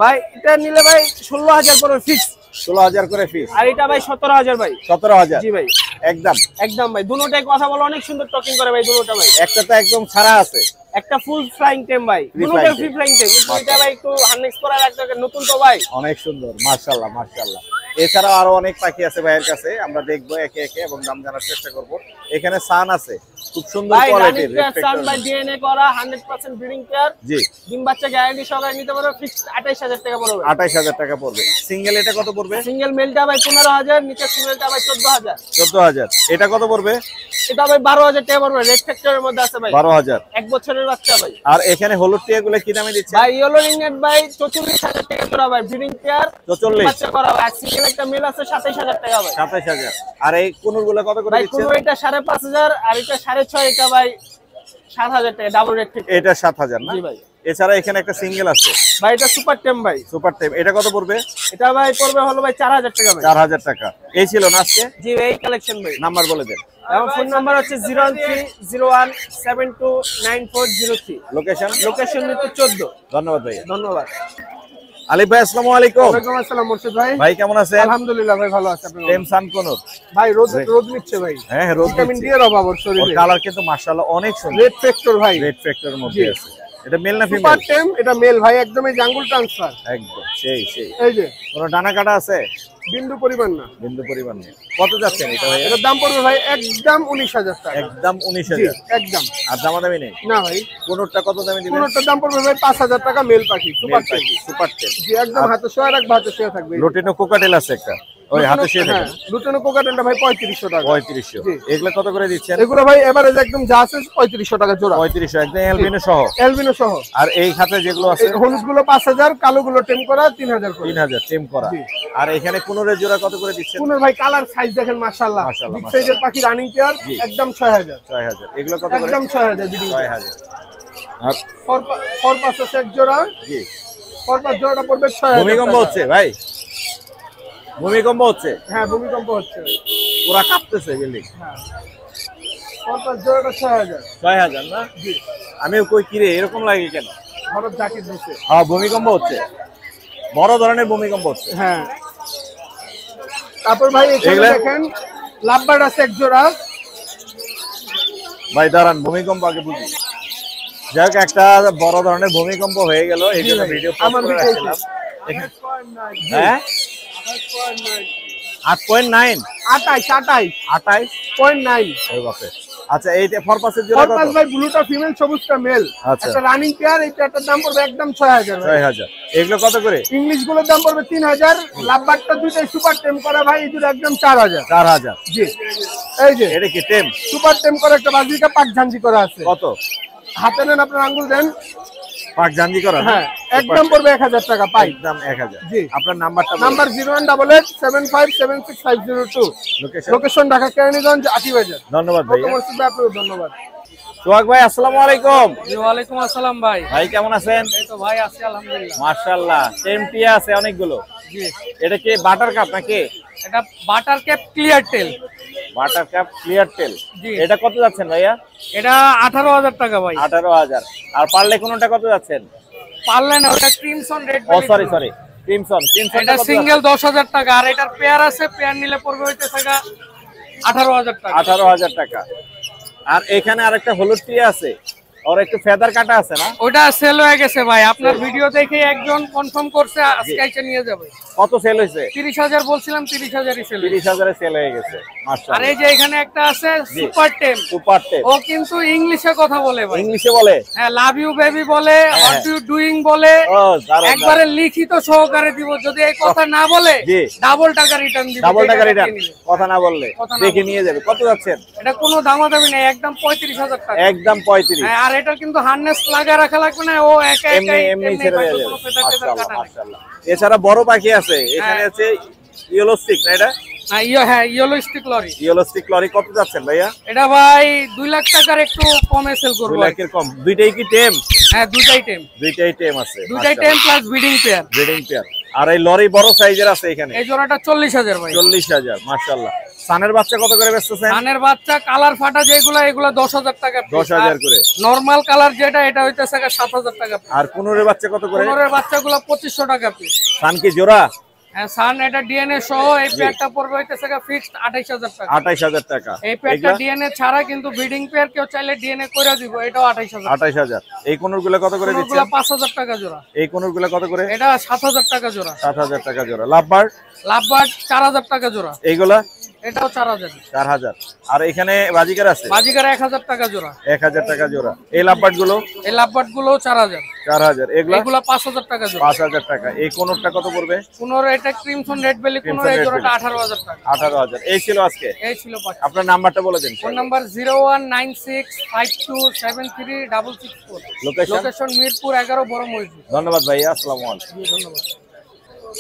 ভাই এটা নিলে ভাই 16,000 করে ফিক্স। 16,000 করে ফিস। আর এটা ভাই 17,000 ভাই। 17,000? জি ভাই, একদম একদম ভাই। দুটোটাই কথা বলে অনেক সুন্দর টকিং করে ভাই দুটোটা ভাই। একটা তো একদম ছাড়া আছে, একটা ফুল ফ্লাইং টেম ভাই, Free দুটোটা flying free tail। Flying tame. কিন্তু এটা ভাই একটু হার্নেক্স করার একটা নতুন তো ভাই। অনেক সুন্দর, মাশাআল্লাহ মাশাআল্লাহ। এছাড়াও আরো অনেক পাখি আছে ভাইয়ের কাছে, আমরা দেখবো একে একে এবং দাম জানার চেষ্টা করব। এখানে সান আছে, খুব সুন্দর ভাই রানিং কোয়ালিটির পেয়ার সান ভাই, ডিএনএ করা 100% ব্রিডিং পেয়ার। জি, ডিম বাচ্চা গ্যারান্টি সহকারে নিতে পারো, ফিক্স 28,000 টাকা পড়বে। 28,000 টাকা পড়বে। সিঙ্গেল এটা কত পড়বে? সিঙ্গেল মেলটা ভাই 15,000, নিচে ফিমেলটা ভাই 14,000। 14,000। এটা কত পড়বে? এটা ভাই 12,000 টাকা পড়বে, রেড ফ্যাক্টরের মধ্যে আছে ভাই। 12,000। 1 বছরের বাচ্চা ভাই। আর এখানে হলুদ টিয়াগুলো কি দামে দিচ্ছে? ভাই ইয়েলো রিংনেট ভাই 44,000 টাকা জোড়া ভাই, ব্রিডিং পেয়ার। 44? বাচ্চা করা ভাই। সিঙ্গেল একটা মেল আছে 27,000 টাকা ভাই। 27,000। আর এই কোনুরগুলো কত করে ভাই দিচ্ছে? কোনো এটা 5,500 আর এটা 6,500, এটা ভাই 7,000 টাকা ডাবল রেট ঠিক। এটা 7,000 না? জি ভাই। এছাড়া এখানে একটা সিঙ্গেল আছে ভাই এটা সুপার টেম ভাই। সুপার টাইম, এটা কত পড়বে? এটা ভাই পড়বে হলো ভাই 4,000 টাকা ভাই। 4,000 টাকা। এই ছিল না আজকে? জি ভাই, কালেকশন ভাই। নাম্বার বলে দেন। আমার ফোন নাম্বার হচ্ছে 01301729403। লোকেশন? লোকেশন মিরপুর 14। ধন্যবাদ ভাইয়া। ধন্যবাদ। আলিফ ভাই আসসালামু আলাইকুম। ওয়ালাইকুম আসসালাম মুর্শিদ ভাই। ভাই কেমন আছেন? আলহামদুলিল্লাহ ভাই, ভালো আছি। আপনি? টেম সান কোনুর ভাই রোদ রোদ নিচ্ছে ভাই। হ্যাঁ রোদ ভিটামিন ডি দিচ্ছে। এর অভাব ওর ওর শরীরে। কালার কিন্তু মাশাআল্লাহ অনেক সুন্দর। রেড ফ্যাক্টর ভাই, রেড ফ্যাক্টরের মধ্যে জি। আছে। এটা মেল না সুপার ফিমেল? টেম, এটা মেল ভাই, একদম এই জাঙ্গুল ট্রান্সফার। একদম সেই সেই। এই যে কোন ডানা কাটা আছে? বিন্দু পরিমাণ না। বিন্দু পরিমাণ নেই। কত যাচ্ছেন এটা ভাই? এটার দাম পড়বে ভাই একদম 19,000 টাকা। একদম জি 19,000। একদম। আর দামাদামি নেই? না ভাই, কোনটা কত দামে দিবেন? পুরোটার দাম পড়বে ভাই 5,000 টাকা, মেল পাখি সুপার টেম। সুপার টেম। জি একদম হাতে শোয়া রাখবে, হাতে শোয়া থাকবে। লুটিনো কোকাটেল আছে একটা, ওই হাতে শুয়ে হ্যাঁ, থাকে। লুটেনো কোকাটেলটা ভাই 3500 টাকা। 3500। জি। এগুলো কত করে দিচ্ছেন? এগুলো ভাই এভারেজ একদম যা আছে 3500 টাকা জোড়া, 3500 একদম এলবিনো সহ। এলবিনো সহ। আর এই খাতে যেগুলো আছে এই হলুদ গুলো 5,000, কালো গুলো টেম করা 3,000 করে। 3000 টেম করা। জি। আর এখানে কোনোরে জোড়া কত করে দিচ্ছেন? পুনের ভাই কালার সাইজ দেখেন মাশাআল্লাহ, মাশাআল্লাহ, বিগ সাইজের পাখি রানিং পেয়ার, জি। একদম 6,000। 6000। এগুলো কত করে? একদম 6,000 বিডিং। 6000। আর ফরপাস আছে এক জোড়া, জি। ফরপাস জোড়াটা পড়বে 6,000 ভূমিকম্প টাকা। হচ্ছে ভাই, ভূমিকম্প হচ্ছে, হ্যাঁ ভূমিকম্প হচ্ছে। পুরা কাঁপতেছে বিল্ডিং। হ্যাঁ ফরপাস জোড়াটা 6,000। 6000 না? জি। আমিও কই কিরে এরকম লাগে কেন? হঠাৎ জাকির দিছে। হ্যাঁ ভূমিকম্প হচ্ছে, বড় ধরনের ভূমিকম্প হচ্ছে। হ্যাঁ তারপর ভাই এখানে এগুলা? দেখেন লাভবার্ড আছে এক জোড়া। ভাই দাঁড়ান, ভূমিকম্প আগে বুঝি। যাই হোক, একটা বড় ধরনের ভূমিকম্প হয়ে গেল, এই জন্য ভিডিও আমার করে ভিডিও রাখছিলাম। হ্যাঁ 8.9 28.9। ওই বাপে। আচ্ছা এই ফরপাসের জন্য কত? ফরপাস ভাই ব্লুটা ফিমেল, সবুজটা মেল। আচ্ছা। একটা রানিং পেয়ার, এই পেয়ারটার দাম পড়বে একদম 6,000 ভাই। 6000। এগুলো কত করে? ইংলিশ গুলোর দাম পড়বে 3,000। লাভবার্ডটা দুইটাই সুপার টেম করা ভাই, এই দুটো একদম 4,000। 4000। জি এই যে এটা কি টেম? সুপার টেম করা একটা বাজিকা পাক ঝাঞ্জি করা আছে। কত? হাতে নেন, আপনার আঙ্গুল দেন। পাক জানজি করা? হ্যাঁ একদম পড়বে 1,000 টাকা পাই। একদম 1000। জি। আপনার নাম্বারটা বলুন। Number 01887576502। Location? Location Dhaka Keraniganj Atibazar. ধন্যবাদ ভাই। ওকে মুর্শিদ ভাই, আপনাকে ধন্যবাদ। সোহাগ ভাই আসসালামু আলাইকুম। ওয়ালাইকুম আসসালাম ভাই। ভাই কেমন আছেন? এই তো ভাই আছি আলহামদুলিল্লাহ। মাশাআল্লাহ, টেম টিয়া আছে অনেকগুলো। জি। এটা কি বাটার কাপ নাকি? এটা বাটার ক্যাপ ক্লিয়ার টেল। বাটার কাপ ক্লিয়ার টেল। জি। এটা কত যাচ্ছেন ভাইয়া? এটা 18,000 টাকা ভাই। 18,000। আর পারলে কোনটা কত যাচ্ছেন? পারলে না, ওটা ক্রিমসন রেড। ও সরি ক্রিমসন। ক্রিমসন এটা সিঙ্গেল 10,000 টাকা, আর এটার পেয়ার আছে, পেয়ার নিলে পড়বে হইতে টাকা 18,000 টাকা। 18,000 টাকা। আর এখানে আরেকটা হলুদ টিয়া আছে, ওর একটু ফেদার কাটা আছে না? ওটা সেল হয়ে গেছে ভাই, আপনার ভিডিও দেখে একজন কনফার্ম করছে, আজকে এসে নিয়ে যাবে। কত সেল হয়েছে? 30,000 বলছিলাম, 30,000ই সেল। 30,000 এ সেল হয়ে গেছে। আর মাশাআল্লাহ। এই যে এখানে একটা আছে সুপার টেম। সুপার টেম। ও কিন্তু ইংলিশে কথা বলে ভাই। ইংলিশে বলে? হ্যাঁ, লাভ ইউ বেবি বলে, হোয়াট ইউ ডুইং বলে, ও দারুণ। একবারে লিখিত সহকারে দিব। যদি এই কথা না বলে জি। ডাবল টাকা রিটার্ন দিব। ডাবল টাকা এই রিটার্ন, নিলে। কথা না বললে কথা না দেখে বললে। নিয়ে যাবে। কত যাচ্ছেন? এটা কোনো দামাদামি নেই, একদম 35,000 টাকা। একদম 35। হ্যাঁ, আর এটা কিন্তু হার্নেস লাগা রাখা লাগবে না, ও একা এমনি একাই এমনি ছেড়ে দেওয়া যাবে। কোনো ফেদার টেদার মাশাআল্লাহ কাটা নাই। মাশাআল্লাহ। এছাড়া বড় পাখি আছে এখানে, আছে ইয়েলো স্টিক না? এটা হ্যাঁ yellow stick lory. Yellow stick lory কত যাচ্ছেন ভাইয়া? এটা ভাই 2 লাখ টাকার একটু কমে সেল 2 করবো। লাখের কম। দুইটাই কি টেম? হ্যাঁ দুটাই টেম। দুইটাই টেম আছে। দুটাই tame plus breeding pair. Breeding pair. আর এই লরি বড় সাইজের আছে এখানে, এই জোড়াটা 40,000 ভাই। 40,000 মাশাআল্লাহ। সানের বাচ্চা কত করে বেচতেছেন? ধানের বাচ্চা কালার ফাটা যেগুলো এগুলো 10,000 টাকা, 10,000 করে। নরমাল কালার যেটা এটা হইতেছে 7,000 টাকা। আর কুনুরের বাচ্চা কত করে? কুনুরের বাচ্চাগুলো 2500 টাকা পিস। সান কি জোড়া? হ্যাঁ সান এটা ডিএনএ সহ এই পেয়ারটা পড়বে হইতেছে ফিক্সড 28,000 টাকা। 28,000 টাকা। এই পেয়ারটা ডিএনএ ছাড়া, কিন্তু ব্রিডিং পেয়ার কেউ চাইলে ডিএনএ করে দিব, এটাও 28,000। 28,000। এই কুনুরগুলো কত করে দিচ্ছেন? কুনুরগুলো 5,000 টাকা জোড়া। এই কুনুরগুলো কত করে? এটা 7,000 টাকা জোড়া। 7,000 টাকা জোড়া। লাভবার্ড? লাভবার্ড 4,000 টাকা জোড়া। এইগুলা? এটাও 4,000। 4,000। আর এখানে বাজিকার আছে? বাজিকার 1,000 টাকা জোড়া। 1,000 টাকা জোড়া। এই লাভবার্ড গুলো? এই লাভবার্ড গুলো 4,000। 4,000। এগুলা 5,000 টাকা জোড়া। 5,000 টাকা। এই কোনটা কত পড়বে? কোনর এটা ক্রিমসন রেড বেলি কোনর, এই জোড়াটা 18,000 টাকা। 18,000। এই ছিল আজকে? এই ছিল পাখি। আপনার নাম্বারটা বলে দিন। Phone number 019652736664। লোকেশন মিরপুর 11 বড় মসজিদ। ধন্যবাদ ভাইয়া, আসসালামু আলাইকুম। ধন্যবাদ।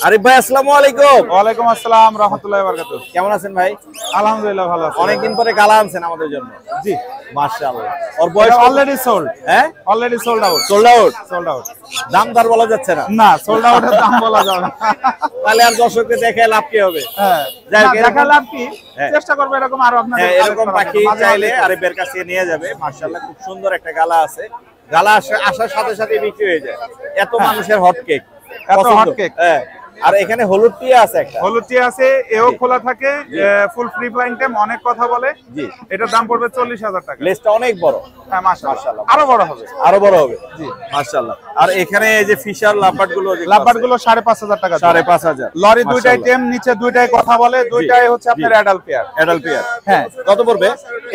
আরিফ ভাই আসসালামু আলাইকুম। ওয়ালাইকুম আসসালাম রাহমাতুল্লাহি ওয়া বারাকাতুহু। কেমন আছেন ভাই? আলহামদুলিল্লাহ ভালো আছি। অনেকদিন পরে গালা আনছেন আমাদের জন্য। জি মাশাআল্লাহ। ওর বয়স অলরেডি সোল্ড। হ্যাঁ already sold out. Sold out. Sold out. দাম দর বলা যাচ্ছে না? না, সোল্ড আউটের দাম বলা যাবে না। তাহলে আর দর্শককে দেখে লাভ কি হবে? হ্যাঁ, যাই হোক, দেখা লাভ কি, হ্যাঁ। চেষ্টা করবে এরকম আরো আপনাদের হ্যাঁ, এরকম পাখি মাঝে চাইলে মাঝে আরিফের কাছে নিয়ে যাবে। মাশাআল্লাহ খুব সুন্দর একটা গালা আছে। গালা আসার সাথে সাথে বিক্রি হয়ে যায়। এত মানুষের হট কেক, এত hot cake। হ্যাঁ। আর এখানে হলুদ টিয়া আছে একটা। হলুদ টিয়া আছে, এও খোলা থাকে, ফুল ফ্রি ফ্লাইং টাইম, অনেক কথা বলে। জি। এটার দাম পড়বে 40,000 টাকা। লেজটা অনেক বড়। হ্যাঁ মাশাআল্লাহ, মাশাআল্লাহ। আরো বড় হবে। আরো বড় হবে। জি মাশাআল্লাহ। আর এখানে এই যে ফিশার লাভবার্ড গুলো, লাভবার্ড গুলো 5,500 টাকা। 5,500। লরি দুইটাই টেম, নিচে দুইটাই কথা বলে, দুইটাই হচ্ছে আপনার অ্যাডাল্ট পেয়ার। Adult pair. হ্যাঁ। কত পড়বে?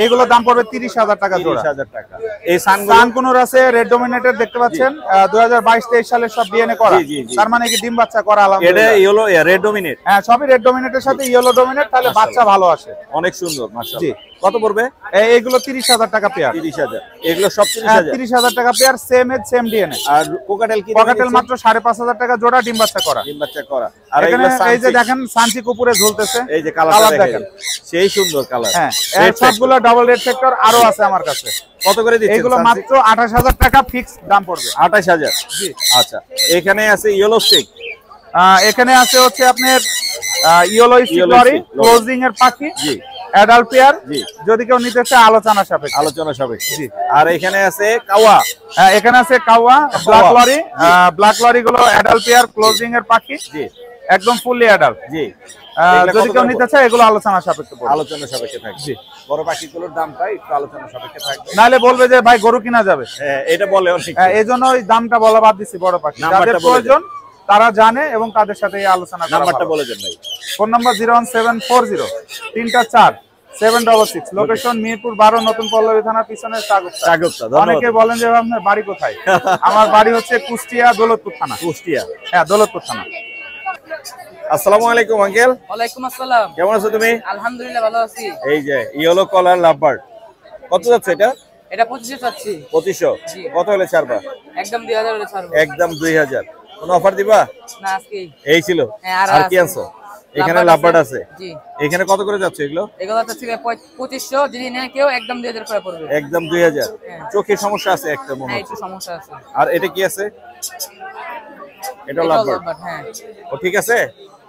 এইগুলোর দাম পড়বে 30,000 টাকা জোড়া। 30,000 টাকা। এই সানগুলো সানকুনুর আছে, রেড ডোমিনেটেড দেখতে পাচ্ছেন, 2022-23 সালের সব ডিএনএ করা। জি, জি, জি। তার মানে কি ডিম বাচ্চা করা? এটা আলহামদুলিল্লাহ। Yellow red dominate. হ্যাঁ, সবই রেড ডোমিনেটের সাথে ইয়েলো ডোমিনেট, তাহলে বাচ্চা ভালো আসে। অনেক সুন্দর মাশাআল্লাহ। জি। কত পড়বে? এইগুলো 30,000 টাকা পেয়ার। 30,000। এগুলো সব 30,000। 30,000 টাকা pair, same age same DNA. আর কোকাটেল কি? পকেটেল মাত্র 5,500 টাকা জোড়া, ডিম বাচ্চা করা। ডিম বাচ্চা করা। আর এখানে এগুলো এই যে দেখেন সানচিক উপরে ঝুলতেছে, এই যে কালার দেখেন, সেই সুন্দর কালার। হ্যাঁ, এর সবগুলো ডাবল রেড সেক্টর আরো আছে আমার কাছে। কত করে দিচ্ছেন? এগুলো মাত্র 28,000 টাকা ফিক্স দাম পড়বে। 28,000। জি। আচ্ছা, এখানে আছে ইয়েলো স্টিক। এখানে আছে হচ্ছে আপনার yellow Yellow stick lory stick, closing এর পাখি। জি। Adult pair. জি। যদি কেউ নিতে চায় আলোচনা সাপেক্ষে। আলোচনা সাপেক্ষে। জি। আর এখানে আছে কাওয়া। এখানে আছে কাওয়া, ব্ল্যাক লরি। ব্ল্যাক লরি গুলো অ্যাডাল্ট পেয়ার, ক্লোজিং এর পাখি। জি। একদম ফুললি অ্যাডাল্ট। জি। যদি কেউ নিতে চায় এগুলো আলোচনা সাপেক্ষে পড়বে। আলোচনা সাপেক্ষে থাকবে। জি। বড় পাখিগুলোর দামটা একটু আলোচনা সাপেক্ষে থাকবে। নাহলে বলবে যে ভাই গরু কিনা যাবে। হ্যাঁ, এটা বলে অনেক। এই জন্য ওই দামটা বলা বাদ দিচ্ছি। বড় পাখি নাম্বারটা যাদের বলে প্রয়োজন তারা জানে এবং তাদের সাথে এই আলোচনা করা নাম্বারটা ভালো। বলে দেন ভাই। Phone number 01740 3 766। লোকেশন মিরপুর 12, নতুন পল্লবী থানার পিছনে চাগুপ্তা। চাগুপ্তা। ধন্যবাদ। অনেকে বলেন যে আপনার বাড়ি কোথায়? আমার বাড়ি হচ্ছে কুষ্টিয়া দৌলতপুর থানা। কুষ্টিয়া। হ্যাঁ, দৌলতপুর থানা। আসসালামু আলাইকুম আঙ্কেল। ওয়ালাইকুম আসসালাম। কেমন আছো তুমি? আলহামদুলিল্লাহ ভালো আছি। এই যে ইয়েলো কলার লাভবার্ড কত যাচ্ছে এটা? এটা 25 চাচ্ছি। 2500। জি। কত হলে ছাড়বা? একদম 2000 হলে ছাড়বো। একদম 2000। কোন অফার দিবা? না আজকেই। এই ছিল। হ্যাঁ, আর কি আনছো? এখানে লাভবার্ড আছে। জি। এখানে কত করে যাচ্ছে এগুলো? এগুলো চাচ্ছি 2500, যদি নেয় কেউ একদম 2000 করে পড়বে। একদম 2000। হ্যাঁ। চোখের সমস্যা আছে একটা মনে হ্যাঁ, হচ্ছে। একটু সমস্যা আছে। আর এটা কি আছে? এটা এটাও লাভবার্ড। লাভবার্ড, হ্যাঁ। ও ঠিক আছে।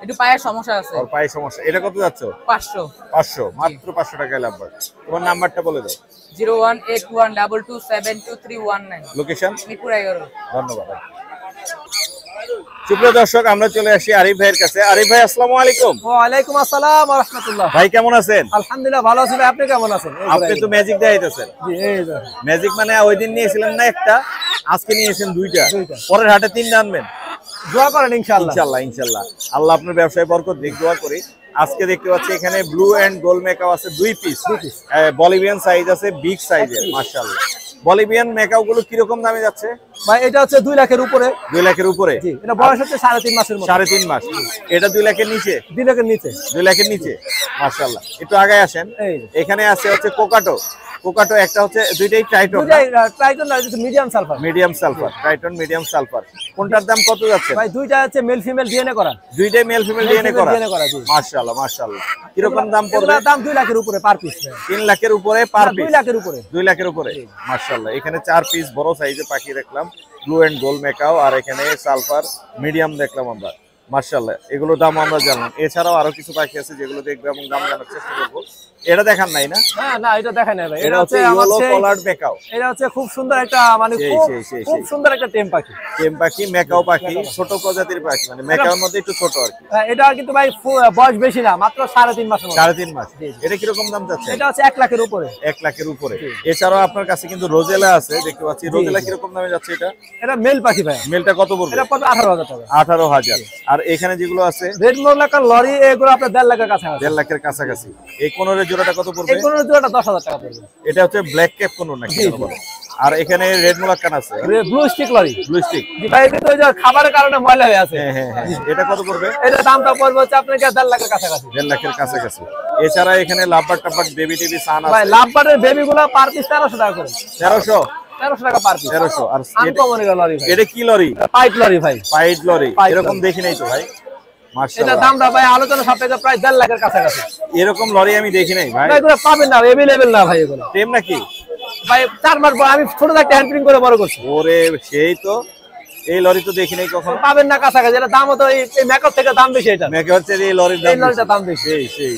একটু পায়ের সমস্যা আছে। ওর পায়ে সমস্যা। এটা কত যাচ্ছে? 500। 500। মাত্র 500 টাকায় লাভবার্ড। তোমার নাম্বারটা বলে দাও। 01812272319। লোকেশন? মিরপুর 11। ধন্যবাদ। সুপ্রিয় দর্শক, আমরা চলে আসি আরিফ ভাইয়ের কাছে। আরিফ ভাই আসসালামু আলাইকুম। ওয়ালাইকুম আসসালাম ওয়া রাহমাতুল্লাহ। ভাই কেমন আছেন? আলহামদুলিল্লাহ ভালো আছি ভাই, আপনি কেমন আছেন? আপনি তো ম্যাজিক দেখাইতেছেন। জি, এই যে ম্যাজিক মানে ওই দিন নিয়েছিলেন না একটা, আজকে নিয়েছেন দুইটা। দুইটা। পরের হাটে 3টা আনবেন দোয়া করেন ইনশাআল্লাহ। ইনশাআল্লাহ। ইনশাআল্লাহ। আল্লাহ আপনার ব্যবসায় বরকত দিক, দোয়া করি। আজকে দেখতে পাচ্ছি এখানে ব্লু এন্ড গোল্ড মেকাও আছে 2 পিস। বলিভিয়ান সাইজ আছে, বিগ সাইজের। মাশাআল্লাহ। বলিভিয়ান মেকাও গুলো কি রকম দামে যাচ্ছে? ভাই এটা হচ্ছে 2 লাখের উপরে। 2 লাখের উপরে। জি, এটা বয়স হচ্ছে 3.5 মাসের মতো। 3.5 মাস। এটা 2 লাখের নিচে? 2 লাখের নিচে। 2 লাখের নিচে। মাশাআল্লাহ। একটু আগে আসেন। এই এখানে আছে হচ্ছে কোকাটো। কোকাটো একটা হচ্ছে, দুইটাই ট্রাইটন। দুইটাই ট্রাইটন না, এটা medium sulphur. Medium sulphur. Triton medium sulphur. কোনটার দাম কত যাচ্ছে? ভাই দুইটা হচ্ছে মেল ফিমেল ডিএনএ করা। দুইটাই মেল ফিমেল ডিএনএ করা। ডিএনএ করা, জি। মাশাআল্লাহ মাশাআল্লাহ। কি রকম দাম পড়বে? এগুলোর দাম 2 লাখের উপরে পার পিস। 3 লাখের উপরে পার পিস? 2 লাখের উপরে। 2 লাখের উপরে। মাশাআল্লাহ। এখানে 4 পিস বড় সাইজের পাখি দেখলাম, ব্লু এন্ড গোল্ড মেকাও। আর এখানে সালফার মিডিয়াম দেখলাম আমরা। মাশাআল্লাহ, এগুলোর দাম আমরা জানলাম। এছাড়াও আরো কিছু পাখি আছে যেগুলো দেখবো এবং দাম জানার চেষ্টা করবো। এটা দেখান নাই না? না এটা দেখাই না ভাই, এটা হচ্ছে ইয়েলো কলার্ড মেকাও। এটা হচ্ছে খুব সুন্দর একটা মানে খুব সুন্দর একটা টেম পাখি। টেম পাখি, মেকাও পাখি, ছোট প্রজাতির পাখি, মানে মেকাওর মধ্যে একটু ছোট আর কি। এটা কিন্তু ভাই বয়স বেশি না, মাত্র 3.5 মাস। 3.5 মাস। এটা কিরকম দাম যাচ্ছে? এটা হচ্ছে 1 লাখের উপরে। 1 লাখের উপরে। এছাড়াও আপনার কাছে কিন্তু রোজেলা আছে, দেখতে পাচ্ছি। রোজেলা কিরকম দামে যাচ্ছে এটা? এটা মেল পাখি ভাই। মেলটা কত পড়বে? এটা পড়বে 18,000 টাকা। 18,000। আর এখানে যেগুলো আছে রেড মোরলাকার লরি, এগুলো আপনার 1.5 লাখের কাছে আছে। 1.5 লাখের কাছাকাছি। এই কোনরের জোড়াটা কত পড়বে? এই কোনরের জোড়াটা 10,000 টাকা পড়বে। এটা হচ্ছে ব্ল্যাক ক্যাপ কোনর নাকি? আর এখানে রেড মোলাক্কান আছে, blue stick lory. Blue stick. জি ভাই, এটা তো ওই যে খাবারের কারণে ময়লা হয়ে আছে। হ্যাঁ। এটা কত পড়বে? এটা দামটা পড়বে হচ্ছে আপনার 1.5 লাখের কাছাকাছি। 1.5 লাখের কাছাকাছি। এছাড়া এখানে লাভবার্ড টাব্বার্ড বেবি টিভি সান আছে ভাই। লাভবার্ডের বেবি গুলা পার পিস 1300 টাকা করে। 1300 টাকা পার পিস। 1300। আর আনকমন লরি ভাই। এটা কি লরি? পাইট লরি ভাই। Pied lory. পাইড এরকম লরি। দেখি নাই তো ভাই। এটা মাশাআল্লাহ, দামটা ভাই আলোচনা সাপেক্ষে প্রায় 1.5 লাখের কাছাকাছি। এরকম লরি আমি দেখি নাই ভাই। ভাই এগুলো পাবেন না, अवेलेबल না ভাই এগুলো। টেম নাকি ভাই 4 মাস আমি ছোট থাকতে হ্যান্ড প্রিন্ট করে বড় করছি। ওরে সেই তো, এই লরি তো দেখি নাই কখনো। পাবেন না কাছাকাছি। এটা দাম তো এই মেকআপ থেকে দাম বেশি। এটা মেকে হচ্ছে এই লরির এই লরিটার দাম বেশি। সেই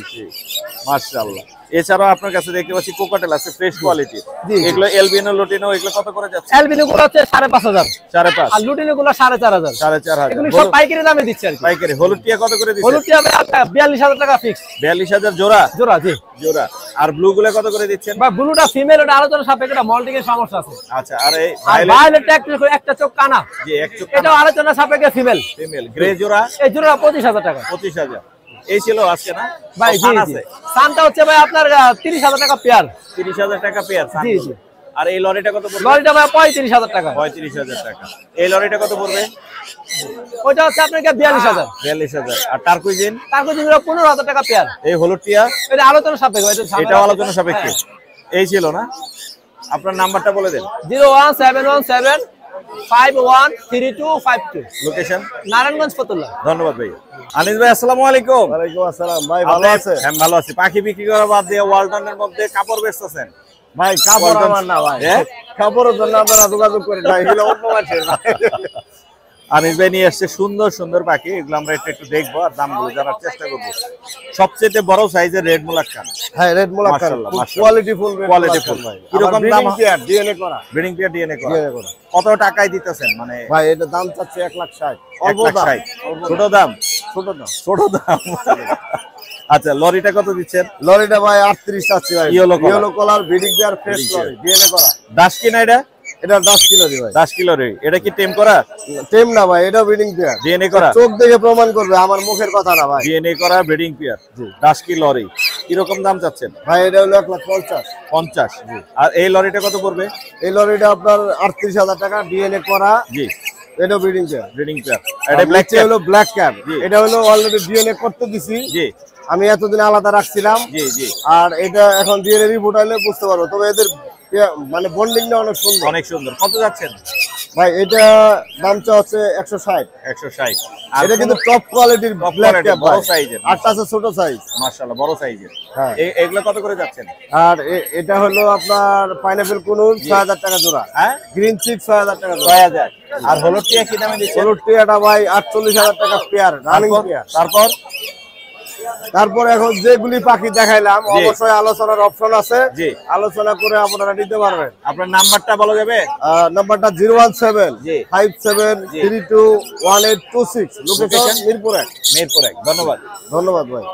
মাশাআল্লাহ। এছাড়াও আপনার কাছে দেখতে পাচ্ছি কোকাটেল আছে, ফ্রেশ কোয়ালিটি। জি। এগুলো এলবিনো লুটিনো, এগুলো কত করে যাচ্ছে? এলবিনো গুলো হচ্ছে 5,500। 5.5। আর লুটিনো গুলো 4,500। 4,500। এগুলো সব পাইকারি দামে দিচ্ছে আর কি। পাইকারি। হলুদ টিয়া কত করে দিচ্ছে? হলুদ টিয়া 42,000 টাকা ফিক্স। 42,000 জোড়া? জোড়া জি। জোড়া। আর ব্লু গুলো কত করে দিচ্ছেন? বা ব্লুটা ফিমেল, ওটা আলোচনা সাপেক্ষে, এটা মল্টিং এর সমস্যা আছে। আচ্ছা। আর এই আর ভায়োলেটটা একটা চোখ কানা। জি, এক চোখ এটা আলোচনা সাপেক্ষে ফিমেল। ফিমেল। গ্রে জোড়া? এই জোড়া 25,000 টাকা। 25,000। এই ছিল আজকে না ভাই? জি জি। আছে সানটা হচ্ছে ভাই আপনার 30,000 টাকা পেয়ার। 30,000 টাকা পেয়ার। জি জি। আর এই লরিটা কত পড়বে? লরিটা ভাই 35,000 টাকা। 35,000 টাকা। এই লরিটা কত পড়বে? ওইটা হচ্ছে আপনার 42,000। 42,000। আর টার্কুইজিন? তারপর যেগুলো 15,000 টাকা পেয়ার। এই হলুদ টিয়া? এটা আলোচনা সাপেক্ষে। এটাও আলোচনা সাপেক্ষে। এই ছিল না? আপনার নাম্বারটা বলে দেন। 01717513252। লোকেশন? নারায়ণগঞ্জ ফতুল্লা। ধন্যবাদ ভাই। আনিস ভাই, আসসালামু আলাইকুম। ওয়ালাইকুম আসসালাম ভাই, ভালো আছে? হ্যাঁ ভালো আছি। পাখি বিক্রি করা বাদ দিয়ে ওয়ালটনের মধ্যে কাপড় বেচতেছেন? ভাই কাপড় আমার না ভাই। কাপড়ের জন্য আপনারা যোগাযোগ করেন ভাই, এগুলো অন্য মানুষের ভাই। আনিস ভাই নিয়ে আসছে সুন্দর সুন্দর পাখি, এগুলো আমরা একটু দেখবো আর দামগুলো জানার চেষ্টা করবো। সবচেয়ে বড় সাইজের রেড মোলাক্কান। হ্যাঁ, রেড মোলাক্কান মাশাআল্লাহ, খুব মাশাআল্লাহ। কোয়ালিটিফুল কোয়ালিটিফুল ভাই। কিরকম দাম? ডিএনএ করা। ব্রিডিং পেয়ার ডিএনএ করা। DNA করা। কত টাকায় দিতেছেন মানে? ভাই এটা দাম চাচ্ছে 1,60,000। 1,60,000। ছোট দাম? ছোট দাম। আচ্ছা, লরিটা কত দিচ্ছেন? লরিটা ভাই 38 চাচ্ছি ভাই। Yellow color। Yellow colour breeding pair fresh lory, DNA করা। 10 কিনা এটা? এটা 10 কিলো দি ভাই। 10 কিলো রে। এটা কি টেম করা? টেম না ভাই, এটা ব্রিডিং পেয়ার। ডিএনএ করা? চোখ দেখে প্রমাণ করবে, আমার মুখের কথা না ভাই। ডিএনএ করা ব্রিডিং পেয়ার। 10 kilo lorry. কিরকম দাম চাচ্ছেন? ভাই এটা হলো 1,50,000। 50। আর এই লরিটা কত পড়বে? এই লরিটা আপনার 38,000 টাকা, ডিএনএ করা। জি, এটা ব্রিডিং পেয়ার। Breeding pair. এটা ব্ল্যাক এটা হলো ব্ল্যাক ক্যাপ। জি। এটা হলো অলরেডি ডিএনএ করতে দিছি। জি আমি এতদিন আলাদা রাখছিলাম। জি। আর এটা এখন ডিএনএ রিপোর্ট আইলে বুঝতে পারবো। তবে এদের মানে বন্ডিংটা অনেক সুন্দর। অনেক সুন্দর। কত যাচ্ছেন? ভাই এটা দামটা হচ্ছে 160। 160। এটা কিন্তু টপ কোয়ালিটির ব্ল্যাক ক্যাপ, বড় সাইজের। আটটা আছে ছোট সাইজ। মাশাআল্লাহ, বড় সাইজের। হ্যাঁ। এগুলো কত করে যাচ্ছেন? আর এটা হলো আপনার পাইনাপল কুনুর 6,000 টাকা জোড়া। হ্যাঁ, গ্রিন চিক 6,000 টাকা জোড়া। 6,000। আর হলুদ টিয়া কি দামে দিচ্ছেন? হলুদ টিয়াটা ভাই 48,000 টাকা পেয়ার, রানিং পেয়ার। তারপর এখন যেগুলি পাখি দেখাইলাম, জি। অবশ্যই আলোচনার অপশন আছে। জি। আলোচনা করে আপনারা নিতে পারবেন। আপনার নাম্বারটা বলা যাবে? নাম্বারটা জি। 01757321826। লোকেশন মিরপুর 1। মিরপুর 1। ধন্যবাদ। ধন্যবাদ ভাই।